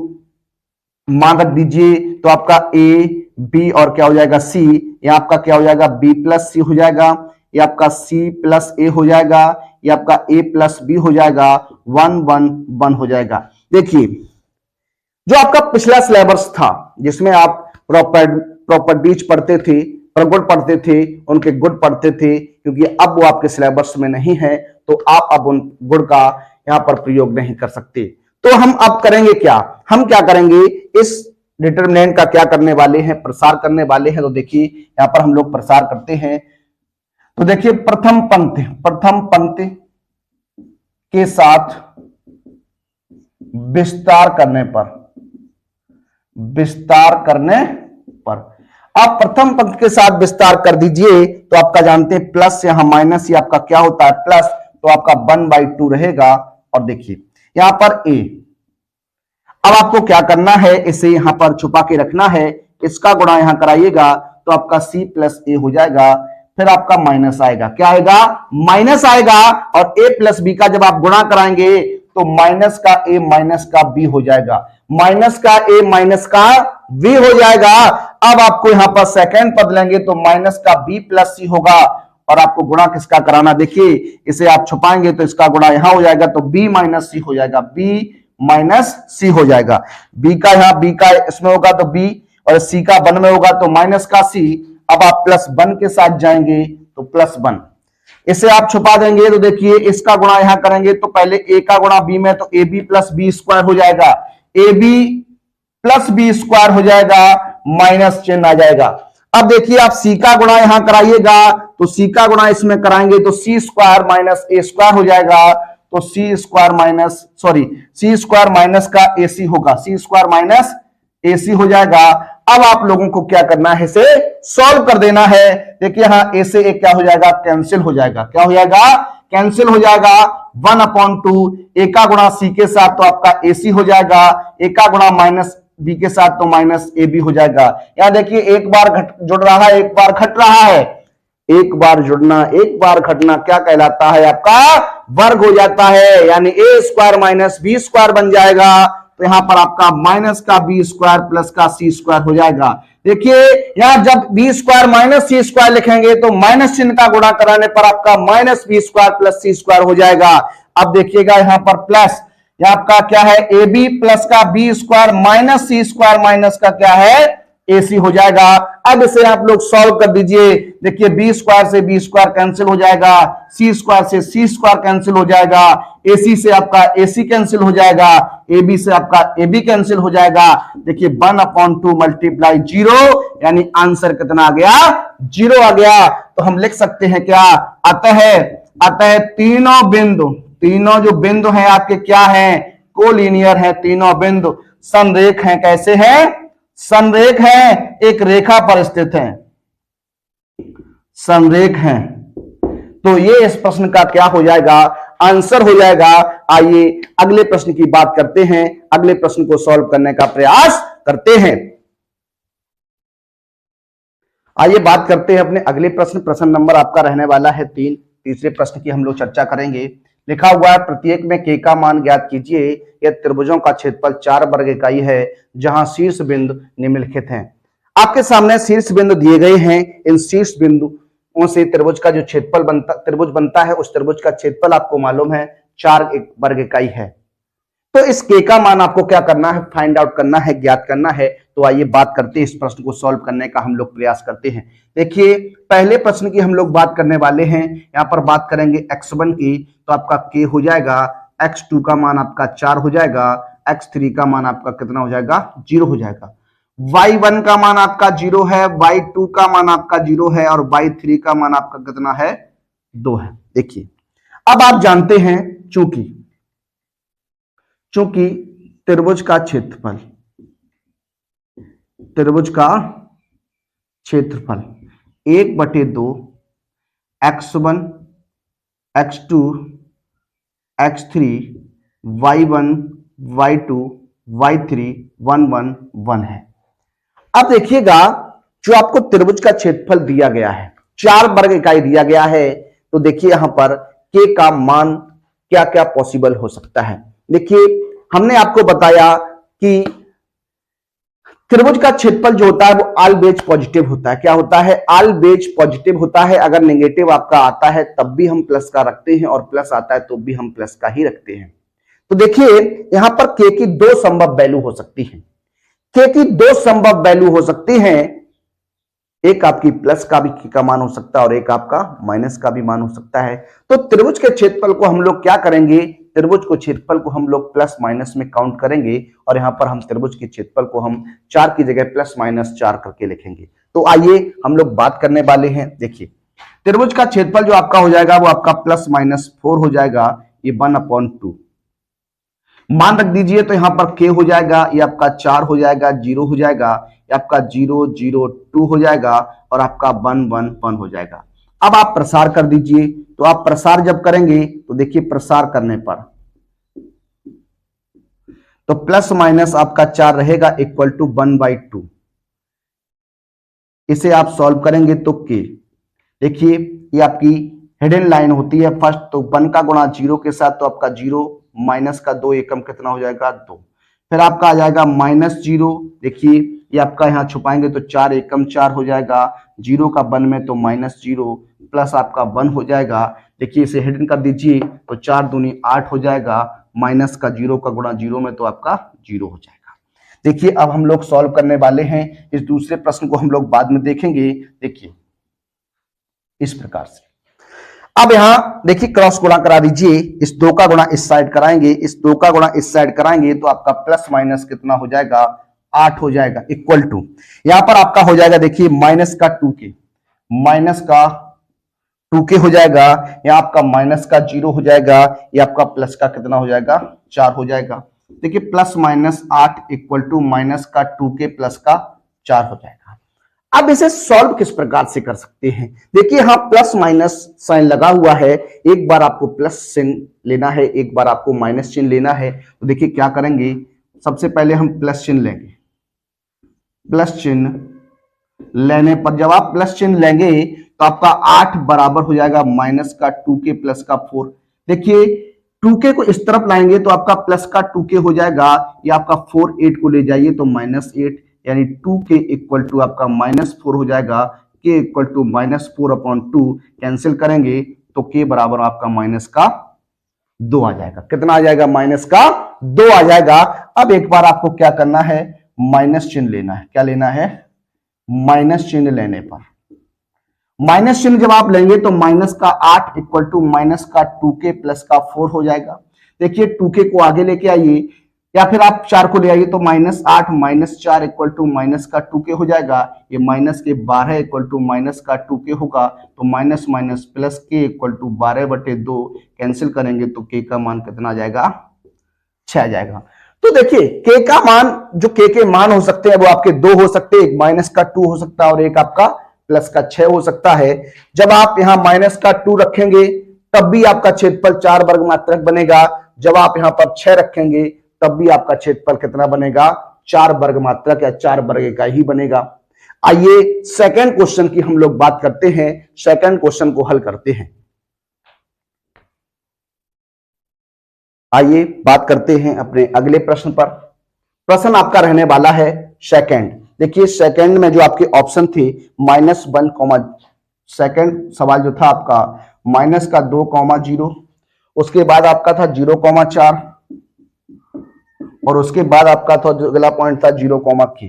मान रख दीजिए तो आपका a b और क्या हो जाएगा c, ये आपका क्या हो जाएगा b प्लस सी हो जाएगा, ये आपका c प्लस ए हो जाएगा, ये आपका a प्लस बी हो जाएगा। 1 1 1 हो जाएगा। देखिए जो आपका पिछला सिलेबस था जिसमें आप प्रॉपर्टीज पढ़ते थे, प्रगुण पढ़ते थे, उनके गुण पढ़ते थे, क्योंकि अब वो आपके सिलेबस में नहीं है तो आप अब उन गुण का यहां पर प्रयोग नहीं कर सकते। तो हम अब करेंगे क्या, हम क्या करेंगे, इस डिटरमिनेंट का क्या करने वाले हैं, प्रसार करने वाले हैं। तो देखिए यहां पर हम लोग प्रसार करते हैं। तो देखिए प्रथम पंक्ति के साथ विस्तार करने पर आप प्रथम पंक्ति के साथ विस्तार कर दीजिए तो आपका जानते हैं प्लस यहां माइनस, ये आपका क्या होता है प्लस, तो आपका 1/2 रहेगा। और देखिए यहां पर a, अब आपको क्या करना है, इसे यहां पर छुपा के रखना है, इसका गुणा यहां कराइएगा तो आपका c प्लस ए हो जाएगा। फिर आपका माइनस आएगा, क्या आएगा, माइनस आएगा। और a प्लस बी का जब आप गुणा कराएंगे तो माइनस का a माइनस का b हो जाएगा, माइनस का a माइनस का v हो जाएगा। अब आपको यहां पर सेकंड पद लेंगे तो माइनस का b प्लस सी होगा। और आपको गुणा किसका कराना, देखिए इसे आप छुपाएंगे तो इसका गुणा यहां हो जाएगा तो b माइनस सी हो जाएगा, b माइनस सी हो जाएगा। b का यहां b का इसमें होगा तो b, और c का 1 में होगा तो माइनस का c। अब आप प्लस 1 के साथ जाएंगे तो प्लस 1, इसे आप छुपा देंगे तो देखिए इसका गुणा यहां करेंगे तो पहले a का गुणा b में, तो ab प्लस बी स्क्वायर हो जाएगा, ab प्लस बी स्क्वायर हो जाएगा, माइनस चिन्ह आ जाएगा। अब देखिए आप c का गुणा यहां कराइएगा तो c का गुणा इसमें कराएंगे तो c स्क्वायर माइनस ए स्क्वायर हो जाएगा। तो c स्क्वायर माइनस का ac होगा, c स्क्वायर माइनस ac हो जाएगा। अब आप लोगों को क्या करना है, इसे सॉल्व कर देना है। देखिए यहां a से a क्या हो जाएगा, कैंसिल हो जाएगा, क्या हो जाएगा, कैंसिल हो जाएगा। 1/2 a का गुणा c के साथ तो आपका ac हो जाएगा, a का गुणा माइनस b के साथ तो माइनस ab हो जाएगा। यहां देखिए एक बार जुड़ रहा है, एक बार घट रहा है, एक बार जुड़ना एक बार घटना क्या कहलाता है, आपका वर्ग हो जाता है, यानी a square minus B square बन जाएगा। तो यहां पर आपका माइनस का बी स्क्वायर प्लस का सी स्क्वायर हो जाएगा। देखिए यहां जब बी स्क्वायर माइनस सी स्क्वायर लिखेंगे तो माइनस चिन्ह का गुणा कराने पर आपका माइनस बी स्क्वायर प्लस सी स्क्वायर हो जाएगा। अब देखिएगा यहां पर प्लस, यहां आपका क्या है, ए बी प्लस का बी स्क्वायर माइनस सी स्क्वायर माइनस का क्या है, AC हो जाएगा। अब इसे आप लोग सॉल्व कर दीजिए, देखिए बी स्क्वायर से बी स्क्वायर कैंसिल हो जाएगा, सी स्क्वायर से सी स्क्वायर कैंसिल हो जाएगा, AC से आपका AC कैंसिल हो जाएगा, AB से आपका AB कैंसिल हो जाएगा। देखिए 1/2 मल्टीप्लाई 0, यानी आंसर कितना आ गया, 0 आ गया। तो हम लिख सकते हैं क्या, अतः अतः तीनों जो बिंदु हैं आपके क्या हैं, कोलिनियर हैं, तीनों बिंदु संरेख हैं। कैसे हैं, संरेख हैं, एक रेखा पर स्थित हैं, संरेख हैं। तो ये इस प्रश्न का क्या हो जाएगा, आंसर हो जाएगा। आइए अगले प्रश्न की बात करते हैं, अगले प्रश्न को सॉल्व करने का प्रयास करते हैं। आइए बात करते हैं अपने अगले प्रश्न नंबर आपका रहने वाला है 3। तीसरे प्रश्न की हम लोग चर्चा करेंगे। लिखा हुआ है प्रत्येक में k का मान ज्ञात कीजिए। यह त्रिभुजों का क्षेत्रफल 4 वर्ग इकाई है जहां शीर्ष बिंदु निम्नलिखित हैं। आपके सामने शीर्ष बिंदु दिए गए हैं। इन शीर्ष बिंदुओं से त्रिभुज का जो त्रिभुज बनता है, उस त्रिभुज का क्षेत्रफल आपको मालूम है 4 वर्ग इकाई है। तो इस k का मान आपको क्या करना है, फाइंड आउट करना है, ज्ञात करना है। तो आइए बात करते हैं, इस प्रश्न को सॉल्व करने का हम लोग प्रयास करते हैं। देखिए पहले प्रश्न की हम लोग बात करने वाले हैं। यहां पर बात करेंगे x1 की, तो आपका k हो जाएगा, x2 का मान आपका 4 हो जाएगा, x3 का मान आपका कितना हो जाएगा, 0 हो जाएगा। y1 का मान आपका 0 है, y2 का मान आपका 0 है और y3 का मान आपका कितना है, 2 है। देखिए अब आप जानते हैं चूंकि त्रिभुज का क्षेत्रफल 1/2 x1 x2 x3 y1 y2 y3 1 1 1 है। अब देखिएगा जो आपको त्रिभुज का क्षेत्रफल दिया गया है, 4 वर्ग इकाई दिया गया है, तो देखिए यहां पर k का मान क्या क्या पॉसिबल हो सकता है। देखिए हमने आपको बताया कि त्रिभुज का क्षेत्रफल जो होता है वो ऑलवेज पॉजिटिव होता है। क्या होता है, ऑलवेज पॉजिटिव होता है। अगर नेगेटिव आपका आता है तब भी हम प्लस का रखते हैं और प्लस आता है तो भी हम प्लस का ही रखते हैं। तो देखिए यहां पर k की 2 संभव वैल्यू हो सकती है। k की 2 संभव वैल्यू हो सकती हैं, एक आपकी प्लस का भी का मान हो सकता है और एक आपका माइनस का भी मान हो सकता है। तो त्रिभुज के क्षेत्रफल को हम लोग क्या करेंगे, त्रिभुज को क्षेत्रफल को हम लोग प्लस माइनस में काउंट करेंगे और यहां पर हम त्रिभुज के क्षेत्रफल को हम 4 की जगह प्लस माइनस 4 करके लिखेंगे। तो आइए हम लोग बात करने वाले हैं। देखिए त्रिभुज का क्षेत्रफल जो आपका हो जाएगा वो आपका प्लस माइनस 4 हो जाएगा, ये 1/2 मान रख दीजिए। तो यहां पर k हो जाएगा, ये आपका 4 हो जाएगा, 0 हो जाएगा, ये आपका 0 0 2 हो जाएगा और आपका 1 1 1 हो जाएगा। अब आप प्रसार कर दीजिए। तो आप प्रसार जब करेंगे तो देखिए प्रसार करने पर तो प्लस माइनस आपका 4 रहेगा इक्वल टू 1/2। इसे आप सॉल्व करेंगे तो k, देखिए ये आपकी हिडन लाइन होती है। फर्स्ट तो 1 का गुणा 0 के साथ, तो आपका 0 माइनस का 2 एकम कितना हो जाएगा, 2। फिर आपका आ जाएगा -0। देखिए ये आपका यहां छुपाएंगे तो 4 एकम 4 हो जाएगा, 0 का 1 में तो -0 प्लस आपका 1 हो जाएगा। देखिए इसे हिडन कर दीजिए तो 4 दूनी 8 हो जाएगा, माइनस का 0 का गुणा 0 में तो आपका 0 हो जाएगा। देखिए अब हम लोग सॉल्व करने वाले हैं। इस दूसरे प्रश्न को हम लोग बाद में देखेंगे। देखिए इस प्रकार से अब यहां देखिए क्रॉस गुणा करा दीजिए। इस 2 का गुणा इस साइड कराएंगे, इस 2 का गुणा इस साइड कराएंगे तो आपका प्लस माइनस कितना हो जाएगा, 8 हो जाएगा इक्वल टू, यहां पर आपका हो जाएगा देखिए माइनस का 2k हो जाएगा, यहां आपका माइनस का 0 हो जाएगा, ये आपका प्लस का कितना हो जाएगा, 4 हो जाएगा। देखिए plus minus 8 equal to minus का 2k प्लस का 4 हो जाएगा। अब इसे सॉल्व किस प्रकार से कर सकते हैं, देखिए यहां प्लस माइनस साइन लगा हुआ है, एक बार आपको प्लस चिन्ह लेना है, एक बार आपको माइनस चिन्ह लेना है। तो देखिए क्या करेंगे, सबसे पहले हम प्लस चिन्ह लेंगे। प्लस चिन्ह लेने पर जब आप प्लस चिन्ह लेंगे तो आपका 8 बराबर हो जाएगा माइनस का 2k प्लस का 4। देखिए 2k को इस तरफ लाएंगे तो आपका प्लस का 2k हो जाएगा, ये आपका 4 8 को ले जाइए तो -8, यानी 2k इक्वल टू आपका -4 हो जाएगा, k इक्वल टू -4/2 कैंसिल करेंगे तो k बराबर आपका माइनस का 2 आ जाएगा। कितना आ जाएगा, माइनस का 2 आ जाएगा। अब एक बार आपको क्या करना है, माइनस चिन्ह लेना है। क्या लेना है, माइनस चिन्ह लेने पर, माइनस चिन्ह जब आप लेंगे तो माइनस का 8 इक्वल टू माइनस का 2k प्लस का 4 हो जाएगा। देखिए 2k को आगे लेके आइए, या फिर आप 4 को ले आइए तो -8 -4 इक्वल टू माइनस का 2k हो जाएगा। ये माइनस के 12 इक्वल टू माइनस का 2k होगा, तो minus minus plus k equal to 12/2 cancel करेंगे तो k का मान कितना आ जाएगा, 6 आ जाएगा। तो देखिए k का मान, जो k के मान हो सकते हैं वो आपके 2 हो सकते हैं, एक माइनस का 2 हो सकता है और एक आपका प्लस का 6 हो सकता है। जब आप यहां माइनस का 2 रखेंगे तब भी आपका क्षेत्रफल 4 वर्ग मात्रक बनेगा, जब आप यहां पर 6 रखेंगे तब भी आपका क्षेत्रफल कितना बनेगा, 4 वर्ग मात्रक या 4 वर्ग का ही बनेगा। आइए सेकंड क्वेश्चन की हम लोग बात करते हैं, सेकंड क्वेश्चन को हल करते हैं। आइए बात करते हैं अपने अगले प्रश्न पर। प्रश्न आपका रहने वाला है सेकंड। देखिए सेकंड में जो आपके ऑप्शन थे -1, सेकंड सवाल जो था आपका -2, उसके बाद आपका था 0,4 और उसके बाद आपका था जो अगला पॉइंट था 0,k।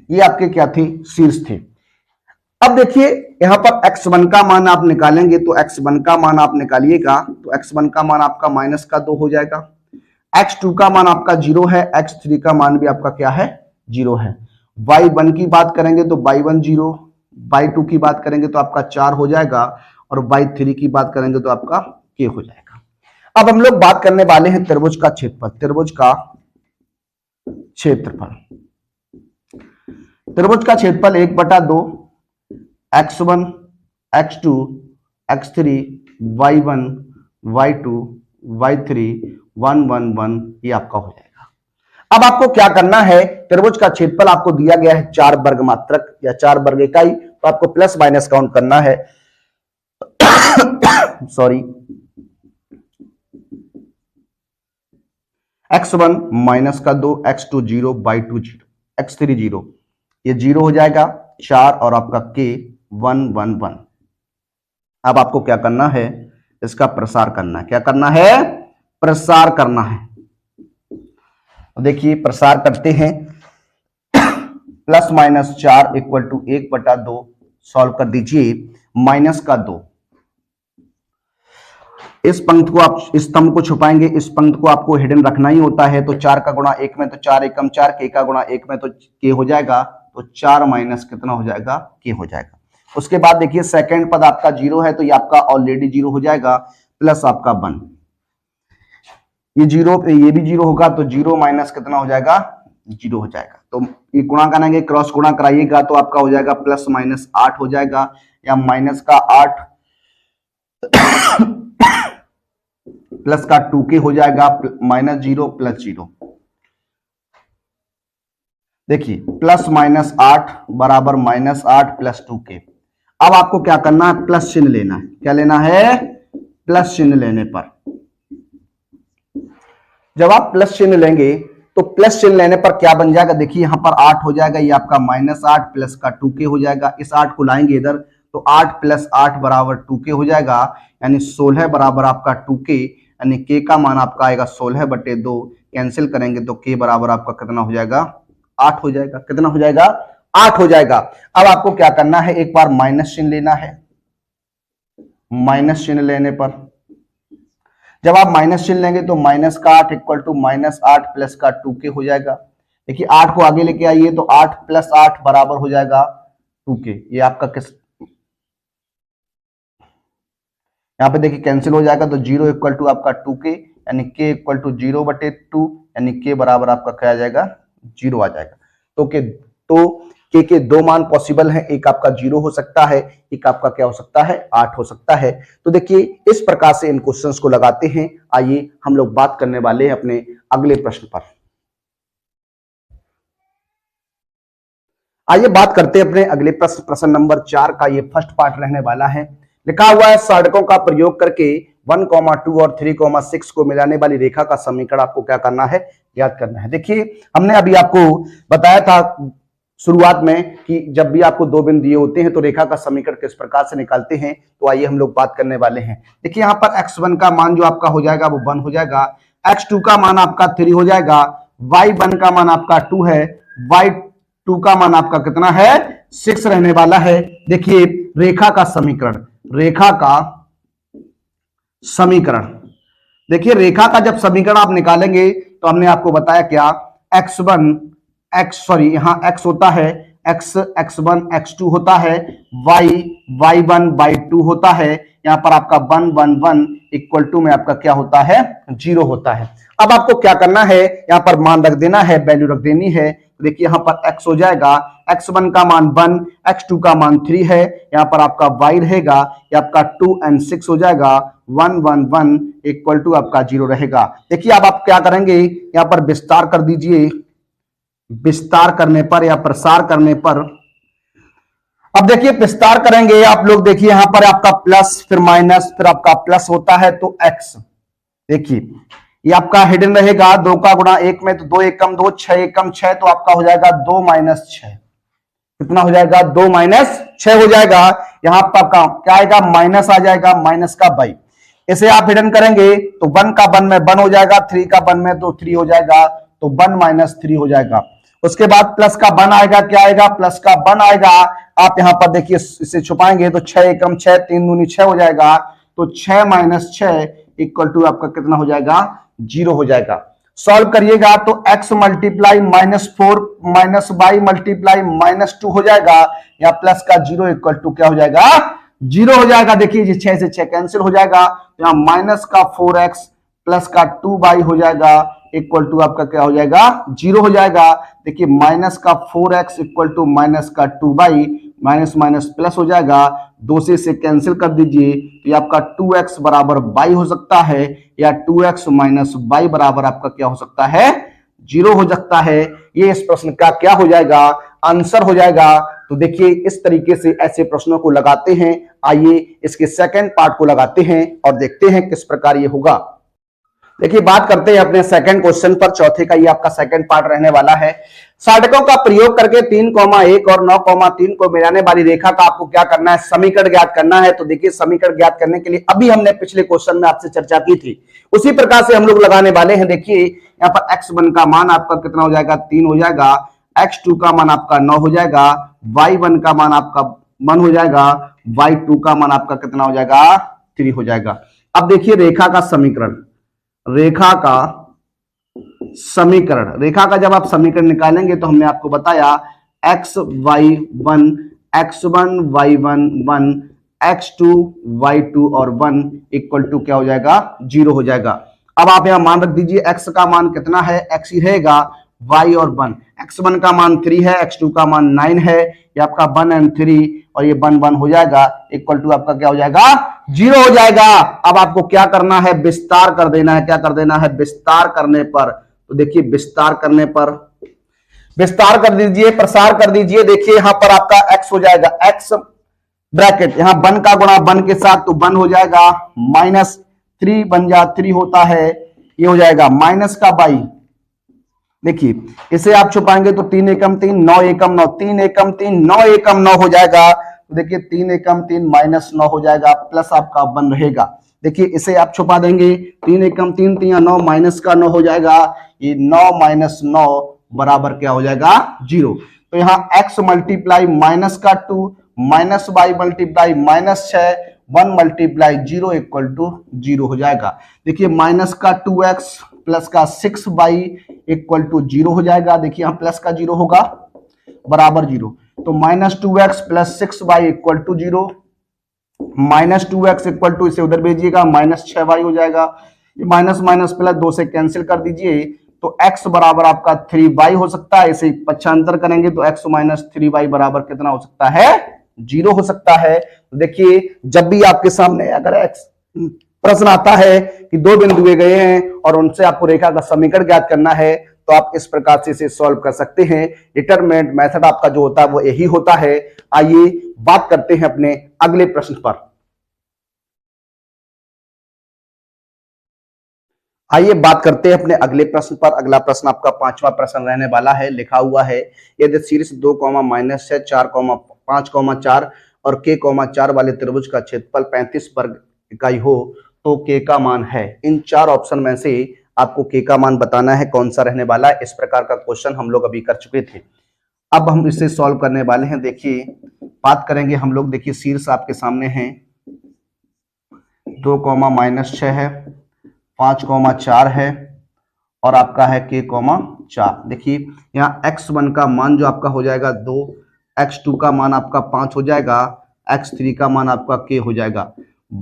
ये आपके क्या थे, शीर्ष थे। अब देखिए यहां पर x1 का मान आप निकालेंगे तो x1 का मान आप निकालिएगा तो x1 का मान आपका -2 हो जाएगा, x2 का मान आपका 0 है, x3 का मान भी आपका क्या है, 0 है। y1 की बात करेंगे तो y1 0, y2 की बात करेंगे तो आपका 4 हो जाएगा और y3 की बात करेंगे तो आपका k हो जाएगा। अब हम लोग बात करने वाले हैं त्रिभुज का क्षेत्रफल। त्रिभुज का क्षेत्रफल, त्रिभुज का क्षेत्रफल 1/2 x1 x2 x3 y1 y2 y3 1 1 1 ये आपका हो जाएगा। अब आपको क्या करना है, त्रिभुज का क्षेत्रफल आपको दिया गया है 4 वर्ग मात्रक या 4 वर्ग इकाई, तो आपको प्लस माइनस काउंट करना है। Sorry, x1 -2 x2 0 y2 0 x3 0, ये 0 हो जाएगा, 4 और आपका k 1 1 1। अब आपको क्या करना है, इसका प्रसार करना है। क्या करना है, प्रसार करना है। देखिए प्रसार करते हैं, +-4 इक्वल टू 1/2, सॉल्व कर दीजिए, -2। इस पंक्ति को आप, इस स्तंभ को छुपाएंगे, इस पंक्ति को आपको हिडन रखना ही होता है। तो 4 का गुणा 1 में तो 4 एकम 4, k का गुणा 1 में तो k हो जाएगा, तो 4 माइनस कितना हो जाएगा, k हो जाएगा। उसके बाद देखिए सेकंड पद आपका 0 है तो ये आपका ऑलरेडी 0 हो जाएगा, प्लस आपका 1, ये 0, ये भी 0 होगा तो 0 माइनस कितना हो जाएगा, 0 हो जाएगा। तो ये गुणा करेंगे, क्रॉस गुणा कराइएगा तो आपका हो जाएगा +-8 हो जाएगा, या माइनस का 8 प्लस का 2k हो जाएगा, -0 + 0। देखिए +-8 बराबर -8 + 2k। अब आपको क्या करना है, प्लस चिन्ह लेना है। क्या लेना है, प्लस चिन्ह लेने पर, जब आप प्लस चिन्ह लेंगे तो प्लस चिन्ह लेने पर क्या बन जाएगा, देखिए यहां पर 8 हो जाएगा, ये आपका -8 प्लस का 2k हो जाएगा। इस 8 को लाएंगे इधर तो 8 + 8 बराबर 2k हो जाएगा, यानी 16 बराबर आपका 2k, यानी k का मान आपका आएगा 16/2। कैंसिल करेंगे तो k बराबर आपका कितना हो जाएगा, 8 हो जाएगा। कितना हो जाएगा, 8 हो जाएगा। अब आपको क्या करना है, एक बार माइनस चिन्ह लेना है। माइनस चिन्ह लेने पर, जब आप माइनस चिन्ह लेंगे तो -8 इक्वल टू -8 प्लस का 2k हो जाएगा। देखिए 8 को आगे लेके आइए तो 8 + 8 बराबर हो जाएगा 2k। ये आपका किस, यहाँ पे देखिए कैंसिल हो जाएगा तो 0 इक्वल टू आपका 2k, यानी k इक्वल टू 0/2, यानी k बराबर आपका क्या आ जाएगा, 0 आ जाएगा। तो k के 2 मान पॉसिबल हैं, एक आपका 0 हो सकता है, एक आपका क्या हो सकता है, 8 हो सकता है। तो देखिए इस प्रकार से इन क्वेश्चंस को लगाते हैं। आइए हम लोग बात करने वाले हैं अपने अगले प्रश्न पर। आइए बात करते हैं अपने अगले प्रश्न, प्रश्न नंबर 4 का ये फर्स्ट पार्ट रहने वाला है। लिखा हुआ है, सड़कों का प्रयोग करके 1, 2 और 3, 6 को मिलाने वाली रेखा का समीकरण आपको क्या करना है, याद करना है। देखिए हमने अभी आपको बताया था शुरुआत में कि जब भी आपको 2 बिंदु दिए होते हैं तो रेखा का समीकरण किस प्रकार से निकालते हैं। तो आइए हम लोग बात करने वाले हैं। देखिए यहाँ पर x1 का मान जो आपका हो जाएगा वो 1 हो जाएगा, x2 का मान आपका 3 हो जाएगा, y1 का मान आपका 2 है, y2 का मान आपका कितना है, 6 रहने वाला है। देखिए रेखा का समीकरण, रेखा का समीकरण, देखिए रेखा का जब समीकरण आप निकालेंगे तो हमने आपको बताया क्या, यहाँ x होता है, x1 x2 होता है, y1 y2 होता है, यहाँ पर आपका 1 1 1 इक्वल टू में आपका क्या होता है, 0 होता है। अब आपको क्या करना है, यहाँ पर मान रख देना है, वैल्यू रख देनी है। तो देखिए यहाँ पर x हो जाएगा, x1 का मान 1, x2 का मान 3 है, यहाँ पर आपका y रहेगा, ये आपका 2 and 6 हो जाएगा, 1 1 1 इक्वल टू आपका 0 रहेगा। देखिए अब आप क्या करेंगे, यहाँ पर विस्तार कर दीजिए, विस्तार करने पर या प्रसार करने पर, अब देखिए विस्तार करेंगे आप लोग, देखिए यहां पर आपका प्लस फिर माइनस फिर आपका प्लस होता है तो x, देखिए ये आपका हिडन रहेगा, 2 का गुणा 1 में तो 2 एकम 2, 6 एकम 6, तो आपका हो जाएगा 2 माइनस 6, कितना हो जाएगा, 2 माइनस 6 हो जाएगा। यहां पर क्या आएगा, माइनस आ जाएगा, माइनस का बाई, इसे आप हिडन करेंगे तो 1 का 1 में 1 हो जाएगा, 3 का 1 में तो 3 हो जाएगा, तो 1 माइनस 3 हो जाएगा। उसके बाद प्लस का 1 आएगा, क्या आएगा, प्लस का 1 आएगा। आप यहां पर देखिए इसे छुपाएंगे तो 6 एकम 6, 3 दूनी 6 हो जाएगा, तो 6 माइनस 6 इक्वल टू आपका कितना हो जाएगा, 0 हो जाएगा। सॉल्व करिएगा तो x multiply -4 minus y multiply -2 हो जाएगा, या प्लस का 0 इक्वल टू क्या हो जाएगा, 0 हो जाएगा। देखिए 6 से 6 कैंसिल हो जाएगा, यहाँ माइनस का 4x प्लस का 2y हो जाएगा, इक्वल टू आपका क्या हो जाएगा, 0 हो जाएगा। देखिए माइनस का 4x इक्वल टू माइनस का 2y, माइनस माइनस प्लस हो जाएगा, 2 से कैंसिल कर दीजिए, तो ये आपका 2x बराबर y हो सकता है, या 2x माइनस y बराबर आपका क्या हो सकता है, 0 हो सकता है। ये इस प्रश्न का क्या हो जाएगा, आंसर हो जाएगा। तो देखिए इस तरीके से ऐसे प्रश्नों को लगाते हैं। आइए इसके सेकंड पार्ट को लगाते हैं और देखते हैं किस प्रकार ये होगा। देखिए बात करते हैं अपने सेकंड क्वेश्चन पर, चौथे का ये आपका सेकंड पार्ट रहने वाला है। साधकों का प्रयोग करके 3,1 और 9,3 को मिलाने वाली रेखा का आपको क्या करना है, समीकरण ज्ञात करना है। तो देखिए समीकरण ज्ञात करने के लिए अभी हमने पिछले क्वेश्चन में आपसे चर्चा की थी, उसी प्रकार से हम लोग लगाने वाले हैं। देखिए यहाँ पर x1 का मान आपका कितना हो जाएगा, 3 हो जाएगा, x2 का मान आपका 9 हो जाएगा, y1 का मान आपका 1 हो जाएगा, y2 का मान आपका कितना हो जाएगा, 3 हो जाएगा। अब देखिए रेखा का समीकरण, रेखा का समीकरण, रेखा का जब आप समीकरण निकालेंगे तो हमने आपको बताया x1 y1 1, x2 y2 और 1 इक्वल टू क्या हो जाएगा, 0 हो जाएगा। अब आप यहां मान रख दीजिए, x का मान कितना है, x ही रहेगा, y और 1, x1 का मान 3 है, x2 का मान 9 है, ये आपका 1 and 3 और ये 1 1 हो जाएगा, इक्वल टू आपका क्या हो जाएगा, 0 हो जाएगा। अब आपको क्या करना है, विस्तार कर देना है। क्या कर देना है, विस्तार करने पर, तो देखिए विस्तार करने पर, विस्तार कर दीजिए, प्रसार कर दीजिए। देखिए यहां पर आपका x हो जाएगा, x ब्रैकेट यहां 1 का गुणा 1 के साथ तो 1 हो जाएगा, माइनस 3 बन जा 3 होता है, ये हो जाएगा माइनस का 22। देखिए इसे आप छुपाएंगे तो 3 एकम 3, 9 एकम 9, 3 एकम 3, 9 एकम 9 हो जाएगा। तो देखिए 3 एकम 3 माइनस 9 हो जाएगा, प्लस आपका 1 रहेगा। देखिए इसे आप छुपा देंगे, 3 एकम 3 3 9, माइनस का 9 हो जाएगा, ये 9 माइनस 9 बराबर क्या हो जाएगा, 0। तो यहाँ x मल्टीप्लाई माइनस का 2 minus y multiply minus 6, 1 multiply 0 equal to 0 हो जाएगा। देखिए माइनस का 2x प्लस का 6y इक्वल टू 0 हो जाएगा। देखिए यहाँ प्लस का 0 होगा, बराबर 0, तो minus 2x plus 6y equal to 0, minus 2x equal to, इसे उधर भेजिएगा, माइनस 6y हो जाएगा। ये माइनस माइनस प्लस 2 से कैंसिल कर दीजिए, तो x बराबर आपका 3y हो सकता है। इसे पक्षांतर करेंगे तो x माइनस 3y बराबर कितना हो सकता है, 0 हो सकता है। देखिए जब भी आपके सामने अगर x प्रश्न आता है कि 2 बिंदु दिए गए हैं और उनसे आपको रेखा का समीकरण ज्ञात करना है, तो आप इस प्रकार से इसे सॉल्व कर सकते हैं। डिटरमिनेंट मेथड आपका जो होता है वो यही होता है। आइए बात करते हैं अपने अगले प्रश्न पर। आइए बात करते हैं अपने अगले प्रश्न पर। अगला प्रश्न आपका 5वां प्रश्न रहने वाला है। लिखा हुआ है, यदि शीर्ष 2, -6, 4, 5, 4 और k, 4 वाले त्रिभुज का क्षेत्रफल 35 वर्ग इकाई हो तो k का मान है। इन 4 ऑप्शन में से आपको k का मान बताना है, कौन सा रहने वाला है। इस प्रकार का क्वेश्चन हम लोग अभी कर चुके थे, अब हम इसे सॉल्व करने वाले हैं। देखिए बात करेंगे हम लोग, देखिए शीर्ष आपके सामने है, 2, -6 है, 5, 4 है और आपका है k कॉमा 4। देखिए यहाँ x1 का मान जो आपका हो जाएगा 2, x2 का मान आपका 5 हो जाएगा, x3 का मान आपका k हो जाएगा,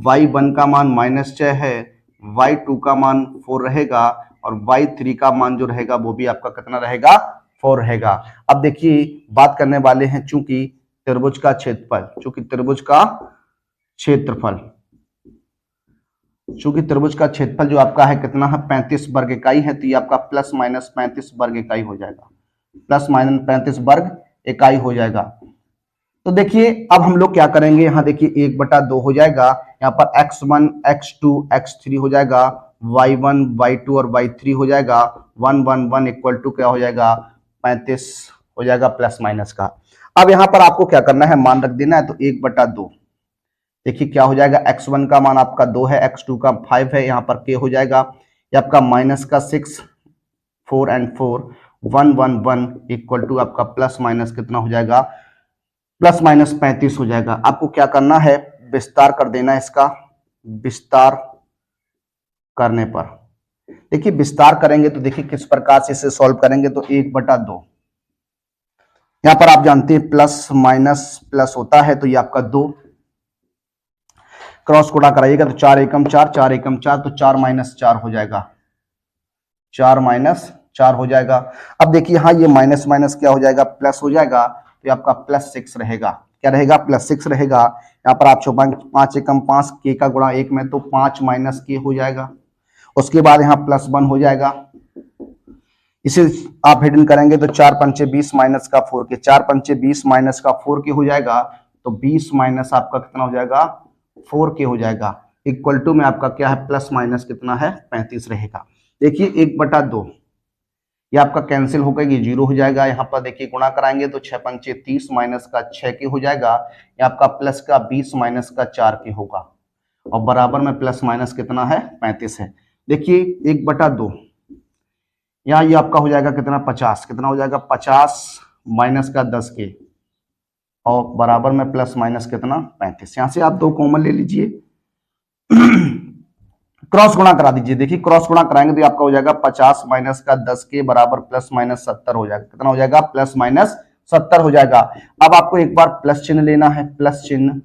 y1 का मान -6 है, y2 का मान 4 रहेगा और y3 का मान जो रहेगा वो भी आपका कितना रहेगा, 4 रहेगा। अब देखिए बात करने वाले हैं चूंकि त्रिभुज का क्षेत्रफल, चूंकि त्रिभुज का क्षेत्रफल, चूंकि त्रिभुज का क्षेत्रफल जो आपका है कितना है, 35 वर्ग इकाई है, तो ये आपका प्लस माइनस 35 वर्ग इकाई हो जाएगा, प्लस माइनस 35 वर्ग इकाई हो जाएगा। तो देखिए अब हम लोग क्या करेंगे, यहाँ देखिए 1/2 हो जाएगा, यहाँ पर x1 x2 x3 हो जाएगा, y1 y2 और y3 हो जाएगा, 1 1 1 इक्वल टू क्या हो जाएगा, 35 हो जाएगा प्लस माइनस का। अब यहाँ पर आपको क्या करना है, मान रख देना है, तो 1/2 देखिए क्या हो जाएगा, x1 का मान आपका 2 है, x2 का 5 है, यहाँ पर k हो जाएगा, ये आपका माइनस का 6 4 एंड 4 1 1 1 इक्वल टू आपका प्लस माइनस कितना हो जाएगा, प्लस माइनस 35 हो जाएगा। आपको क्या करना है, विस्तार कर देना है इसका, विस्तार करने पर देखिए विस्तार करेंगे तो देखिए किस प्रकार से इसे सॉल्व करेंगे, तो 1/2 यहां पर आप जानते हैं प्लस माइनस प्लस होता है, तो ये आपका 2 क्रॉस गुणा कराइएगा तो 4 एकम 4 4 एकम 4, तो 4 माइनस 4 हो जाएगा, 4 माइनस 4 हो जाएगा। अब देखिए हाँ ये माइनस माइनस क्या हो जाएगा, प्लस हो जाएगा, तो आपका प्लस 6 रहेगा, क्या रहेगा, प्लस 6 रहेगा। यहाँ पर आप 5 एकम 5 के का गुणा 1 में, तो 5 माइनस के हो जाएगा, उसके बाद यहाँ प्लस 1 हो जाएगा, इसे आप हिडन करेंगे तो 4 पंचे 20 माइनस का 4 के, 4 पंचे 20 माइनस का 4 के हो जाएगा, तो 20 माइनस आपका कितना हो जाएगा, 4 के हो जाएगा, इक्वल टू में आपका क्या है, प्लस माइनस कितना है, 35 रहेगा। देखिए 1/2 ये आपका कैंसिल होकर ये 0 हो जाएगा, यहाँ पर देखिए गुणा कराएंगे तो 6 पंचे 30 माइनस का 6 के हो जाएगा, ये आपका प्लस का 20 माइनस का 4 के होगा, और बराबर में प्लस माइनस कितना है, 35 है। देखिए 1/2 यहाँ ये आपका हो जाएगा कितना, 50, कितना हो जाएगा, 50 माइनस का 10 के, और बराबर में प्लस माइनस कितना, 35। यहाँ से आप 2 कॉमन ले लीजिए, क्रॉस गुणा करा दीजिए, देखिए क्रॉस गुणा कराएंगे तो आपका हो जाएगा 50 माइनस का 10 के बराबर प्लस माइनस 70 हो जाएगा, कितना हो जाएगा, प्लस माइनस 70 हो जाएगा। अब आपको एक बार प्लस चिन्ह लेना है, प्लस चिन्ह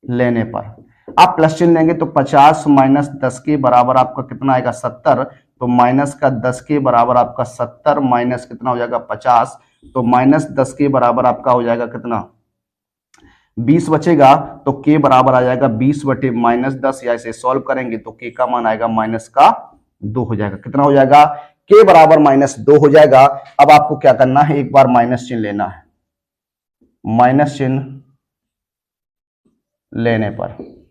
लेने पर आप प्लस चिन्ह लेंगे तो 50 माइनस 10 के बराबर आपका कितना आएगा, 70, तो माइनस का 10 के बराबर आपका 70 माइनस कितना हो जाएगा, 50, तो माइनस 10 के बराबर आपका हो जाएगा कितना, 20 बचेगा, तो k बराबर आ जाएगा 20 बटे माइनस 10, या इसे सॉल्व करेंगे तो k का मान आएगा माइनस का 2 हो जाएगा, कितना हो जाएगा, k बराबर माइनस 2 हो जाएगा। अब आपको क्या करना है, एक बार माइनस चिन्ह लेना है, माइनस चिन्ह लेने पर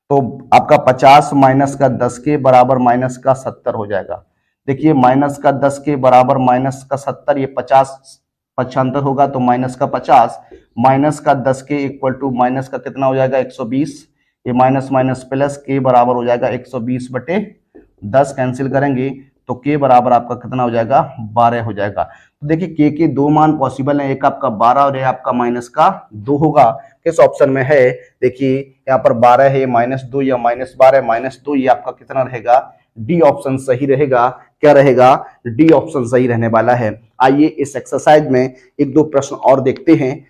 तो आपका 50 माइनस का 10 के बराबर माइनस का 70 हो जाएगा। देखिए माइनस का 10 के बराबर माइनस का 70, ये 50 पक्षांतर होगा तो माइनस का 50, माइनस का 10 के इक्वल टू माइनस का कितना हो जाएगा, 120, ये माइनस माइनस प्लस के बराबर हो जाएगा 120 बटे 10, कैंसिल करेंगे तो के बराबर आपका कितना हो जाएगा, 12 हो जाएगा। तो देखिए के 2 मान पॉसिबल है, एक आपका 12 और एक आपका माइनस का 2 होगा, किस ऑप्शन में है, देखिए यहाँ पर 12 है, -2 या -12 -2, ये आपका कितना रहेगा, डी ऑप्शन सही रहेगा, क्या रहेगा, डी ऑप्शन सही रहने वाला है। आइए इस एक्सरसाइज में 1-2 प्रश्न और देखते हैं।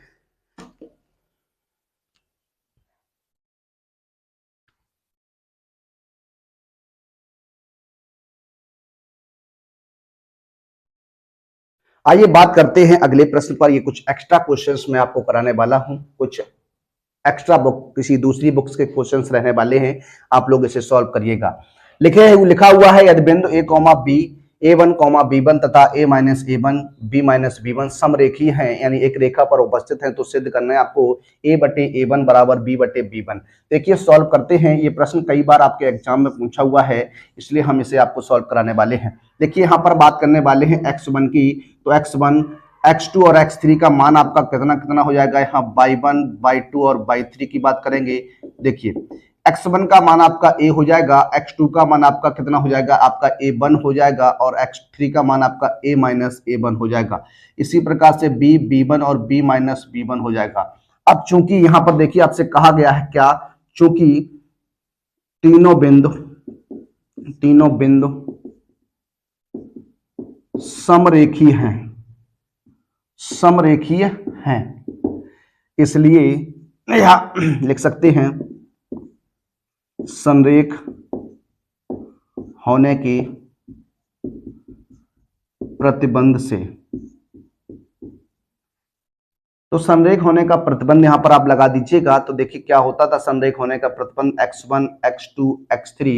आइए बात करते हैं अगले प्रश्न पर। ये कुछ एक्स्ट्रा क्वेश्चंस मैं आपको कराने वाला हूं, कुछ एक्स्ट्रा बुक किसी दूसरी बुक्स के क्वेश्चंस रहने वाले हैं, आप लोग इसे सॉल्व करिएगा। लिखा हुआ है यदि बिंदु ए comma B A1 comma B1 तथा A minus A1 B minus B1 समरेखीय हैं, यानी एक रेखा पर उपस्थित हैं, तो सिद्ध करना है आपको A बटे A1 बराबर B बटे B1। देखिए सॉल्व करते हैं, ये प्रश्न कई बार आपके एग्जाम में पूछा हुआ है, इसलिए हम इसे आपको सॉल्व कराने वाले हैं। देखिए यहाँ पर बात करने वाले हैं x1 की, तो x1 x2 और x3 का मान आपका कितना कितना हो जाएगा, यहाँ y1 y2 और y3 की बात करेंगे। देखिए x1 का मान आपका a हो जाएगा, x2 का मान आपका कितना हो जाएगा, आपका a1 हो जाएगा, और x3 का मान आपका a माइनस a1 हो जाएगा। इसी प्रकार से b b1 और b माइनस b1 हो जाएगा। अब चूंकि यहां पर देखिए आपसे कहा गया है क्या, चूंकि तीनों बिंदु समरेखीय हैं, समरेखीय हैं, इसलिए यहां लिख सकते हैं संरेख होने के प्रतिबंध से। तो संरेख होने का प्रतिबंध यहां पर आप लगा दीजिएगा। तो देखिए क्या होता था संरेख होने का प्रतिबंध, x1 x2 x3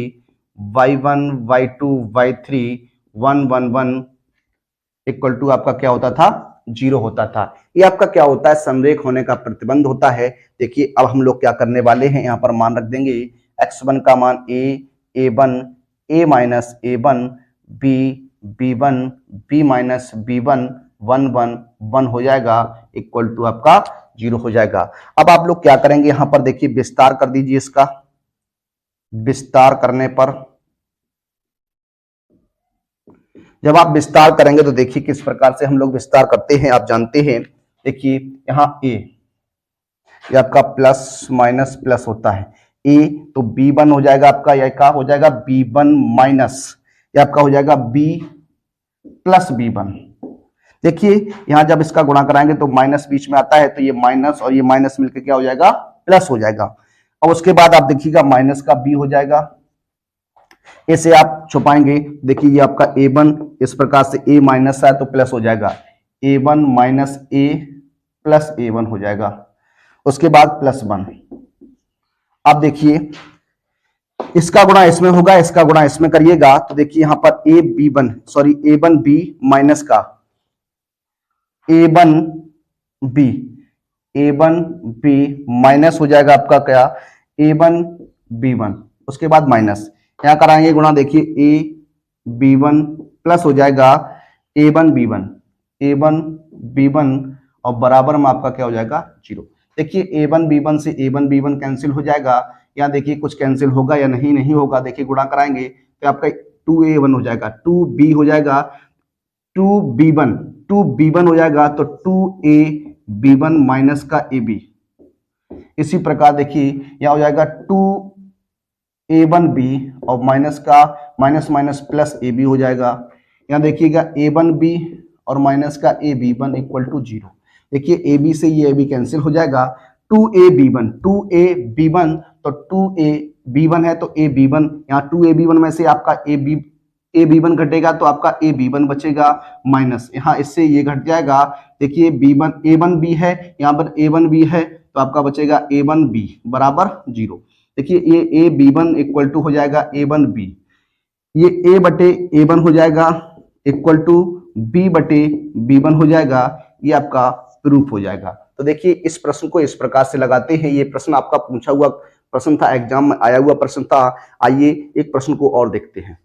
y1 y2 y3 1 1 1 equal to आपका क्या होता था, 0 होता था। ये आपका क्या होता है, संरेख होने का प्रतिबंध होता है। देखिए अब हम लोग क्या करने वाले हैं, यहाँ पर मान रख देंगे x1 का मान a a1 a minus a1 b b1 b minus b1 1 1 1 हो जाएगा इक्वल टू आपका 0 हो जाएगा। अब आप लोग क्या करेंगे, यहां पर देखिए विस्तार कर दीजिए इसका। विस्तार करने पर, जब आप विस्तार करेंगे तो देखिए किस प्रकार से हम लोग विस्तार करते हैं, आप जानते हैं। देखिए यहाँ a ये आपका प्लस माइनस प्लस होता है, a तो b1 हो जाएगा आपका, यह क्या हो जाएगा b1 माइनस, ये आपका हो जाएगा b प्लस b1। देखिए यहां जब इसका गुणा कराएंगे तो माइनस बीच में आता है, तो ये माइनस और ये माइनस मिलकर क्या हो जाएगा, प्लस हो जाएगा। और उसके बाद आप देखिएगा माइनस का b हो जाएगा, इसे आप छुपाएंगे। देखिए ये आपका a1 इस प्रकार से a माइनस है तो प्लस हो जाएगा, a1 minus a plus a1 हो जाएगा। उसके बाद प्लस 1। अब देखिए इसका गुणा इसमें होगा, इसका गुणा इसमें करिएगा तो देखिए यहां पर a1 b माइनस का a1 b माइनस हो जाएगा आपका क्या, a1 b1। उसके बाद माइनस यहां कराएंगे गुणा, देखिए a b1 प्लस हो जाएगा a1 b1 और बराबर में आपका क्या हो जाएगा 0। देखिए a1 b1 से a1 b1 कैंसिल हो जाएगा, यहाँ देखिए कुछ कैंसिल होगा या नहीं, नहीं होगा। देखिए गुणा कराएंगे तो आपका 2a1 हो जाएगा, 2b हो जाएगा, 2b1 हो जाएगा तो 2ab1 माइनस का ab। इसी प्रकार देखिए यहां हो जाएगा 2a1b और माइनस का माइनस माइनस प्लस ab हो जाएगा। यहां देखिएगा a1b और माइनस का ab1 इक्वल टू 0। देखिए ab से ये ab कैंसिल हो जाएगा, 2ab1 तो 2ab1 है तो ab1, यहाँ 2ab1 में से आपका ab1 घटेगा तो आपका ab1 बचेगा माइनस, यहाँ इससे ये घट जाएगा। देखिए b1 a1b है, यहाँ पर a1b है तो आपका बचेगा a1b बराबर 0। देखिए ये ab1 इक्वल टू हो जाएगा a1b, ये a बटे a1 हो जाएगा इक्वल टू b बटे b1 हो जाएगा, ये आपका प्रूफ हो जाएगा। तो देखिए इस प्रश्न को इस प्रकार से लगाते हैं। ये प्रश्न आपका पूछा हुआ प्रश्न था, एग्जाम में आया हुआ प्रश्न था। आइए एक प्रश्न को और देखते हैं।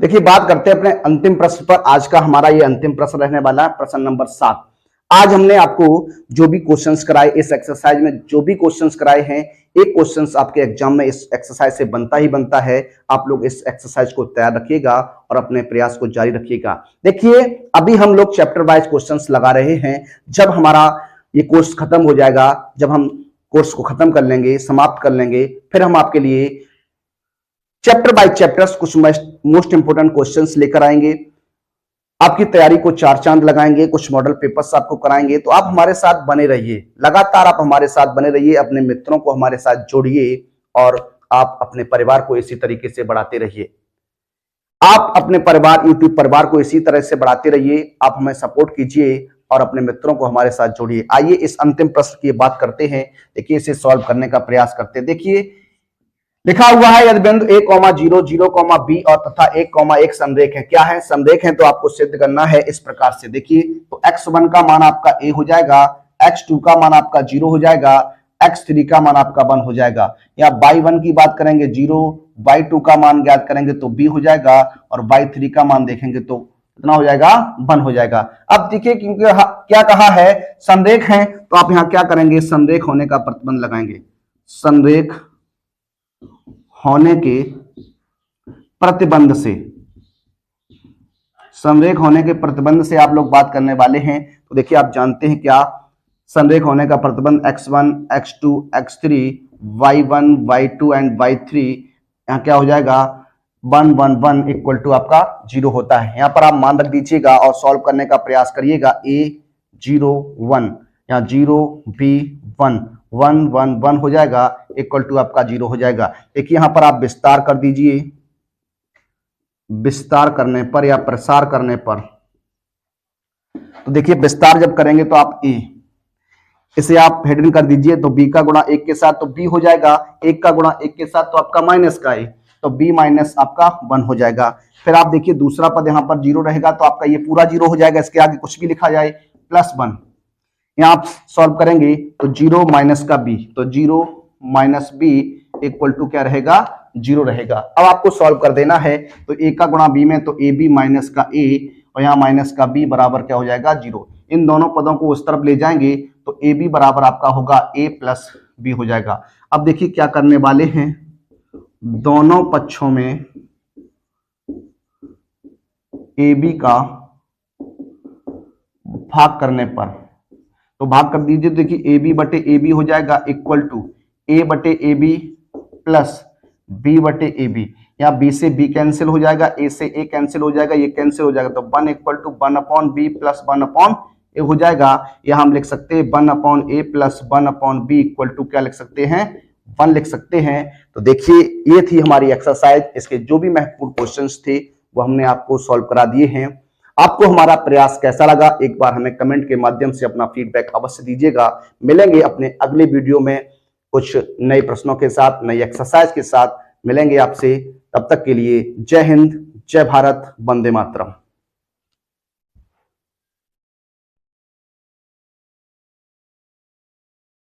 देखिए बात करते हैं अपने अंतिम प्रश्न पर। आज का हमारा ये अंतिम प्रश्न रहने वाला है, प्रश्न नंबर 7। आज हमने आपको जो भी क्वेश्चंस कराए, इस एक्सरसाइज में जो भी क्वेश्चंस कराए हैं, एक क्वेश्चंस आपके एग्जाम में इस एक्सरसाइज से बनता ही बनता है। आप लोग इस एक्सरसाइज को तैयार रखिएगा और अपने प्रयास को जारी रखिएगा। देखिए अभी हम लोग चैप्टर वाइज क्वेश्चंस लगा रहे हैं। जब हमारा ये कोर्स खत्म हो जाएगा, जब हम कोर्स को खत्म कर लेंगे, समाप्त कर लेंगे, फिर हम आपके लिए चैप्टर बाय चैप्टर्स कुछ मोस्ट इंपोर्टेंट क्वेश्चंस लेकर आएंगे, आपकी तैयारी को चार चांद लगाएंगे, कुछ मॉडल पेपर्स आपको कराएंगे। तो आप हमारे साथ बने रहिए, लगातार आप हमारे साथ बने रहिए, अपने मित्रों को हमारे साथ जोड़िए और आप अपने परिवार को इसी तरीके से बढ़ाते रहिए। आप अपने परिवार, यूट्यूब परिवार को इसी तरह से बढ़ाते रहिए, आप हमें सपोर्ट कीजिए और अपने मित्रों को हमारे साथ जोड़िए। आइए इस अंतिम प्रश्न की बात करते हैं। देखिए इसे सॉल्व करने का प्रयास करते हैं। देखिए लिखा हुआ है यदि बिंदु a, 0, 0, b और तथा 1, संरेख है। क्या है? संरेख है। तो आपको सिद्ध करना है इस प्रकार से। देखिए तो x1 का मान आपका a हो जाएगा, x2 का मान आपका 0 हो जाएगा, x3 का मान आपका 1 हो जाएगा। या y1 की बात करेंगे 0, y2 का मान ज्ञात करेंगे तो b हो जाएगा और y3 का मान देखेंगे तो कितना हो जाएगा, 1 हो जाएगा। अब देखिए क्योंकि क्या कहा है, संरेख है, तो आप यहां क्या करेंगे, संरेख होने का प्रतिबंध लगाएंगे। संरेख होने के प्रतिबंध से, संरेख होने के प्रतिबंध से आप लोग बात करने वाले हैं। तो देखिए आप जानते हैं क्या संरेख होने का प्रतिबंध, x1, x2, x3, y1, y2 and y3। यहां क्या हो जाएगा, 1 1 1 इक्वल टू आपका 0 होता है। यहाँ पर आप मान रख दीजिएगा और सॉल्व करने का प्रयास करिएगा। a 0 1, यहाँ 0 b 1 1 1 1 हो जाएगा इक्वल टू आपका 0 हो जाएगा। देखिए यहाँ पर आप विस्तार कर दीजिए, विस्तार करने पर या प्रसार करने पर, तो देखिए विस्तार जब करेंगे तो आप a, इसे आप हेडिंग कर दीजिए, तो b का गुणा 1 के साथ तो b हो जाएगा, 1 का गुणा 1 के साथ तो आपका माइनस का a, तो b माइनस आपका 1 हो जाएगा। फिर आप देखिए दूसरा पद यहाँ पर 0 रहेगा तो आपका ये पूरा 0 हो जाएगा, इसके आगे कुछ भी लिखा जाए प्लस 1। यहाँ आप सॉल्व करेंगे तो 0 माइनस का b, तो 0 माइनस b इक्वल टू क्या रहेगा, 0 रहेगा। अब आपको सॉल्व कर देना है, तो a का गुणा b में तो ab माइनस का a और यहाँ माइनस का b बराबर क्या हो जाएगा, 0। इन दोनों पदों को उस तरफ ले जाएंगे तो ab बराबर आपका होगा a प्लस b हो जाएगा। अब देखिए क्या करने वाले हैं, दोनों पक्षों में ab का भाग करने पर, तो भाग कर दीजिए। देखिए ab बटे ab हो जाएगा इक्वल टू a बटे ab प्लस b बटे ab। यहाँ b से b कैंसिल हो जाएगा, a से a कैंसिल हो जाएगा, ये कैंसिल हो जाएगा, तो 1 equal to 1 upon b plus 1 upon a हो जाएगा। यहाँ हम लिख सकते हैं 1 upon a plus 1 upon b equal to क्या लिख सकते हैं, 1 लिख सकते हैं। तो देखिए ये थी हमारी एक्सरसाइज, इसके जो भी महत्वपूर्ण क्वेश्चंस थे वो हमने आपको सॉल्व करा दिए हैं। आपको हमारा प्रयास कैसा लगा, एक बार हमें कमेंट के माध्यम से अपना फीडबैक अवश्य दीजिएगा। मिलेंगे अपने अगले वीडियो में कुछ नए प्रश्नों के साथ, नई एक्सरसाइज के साथ मिलेंगे आपसे। तब तक के लिए जय हिंद, जय भारत, वंदे मातरम।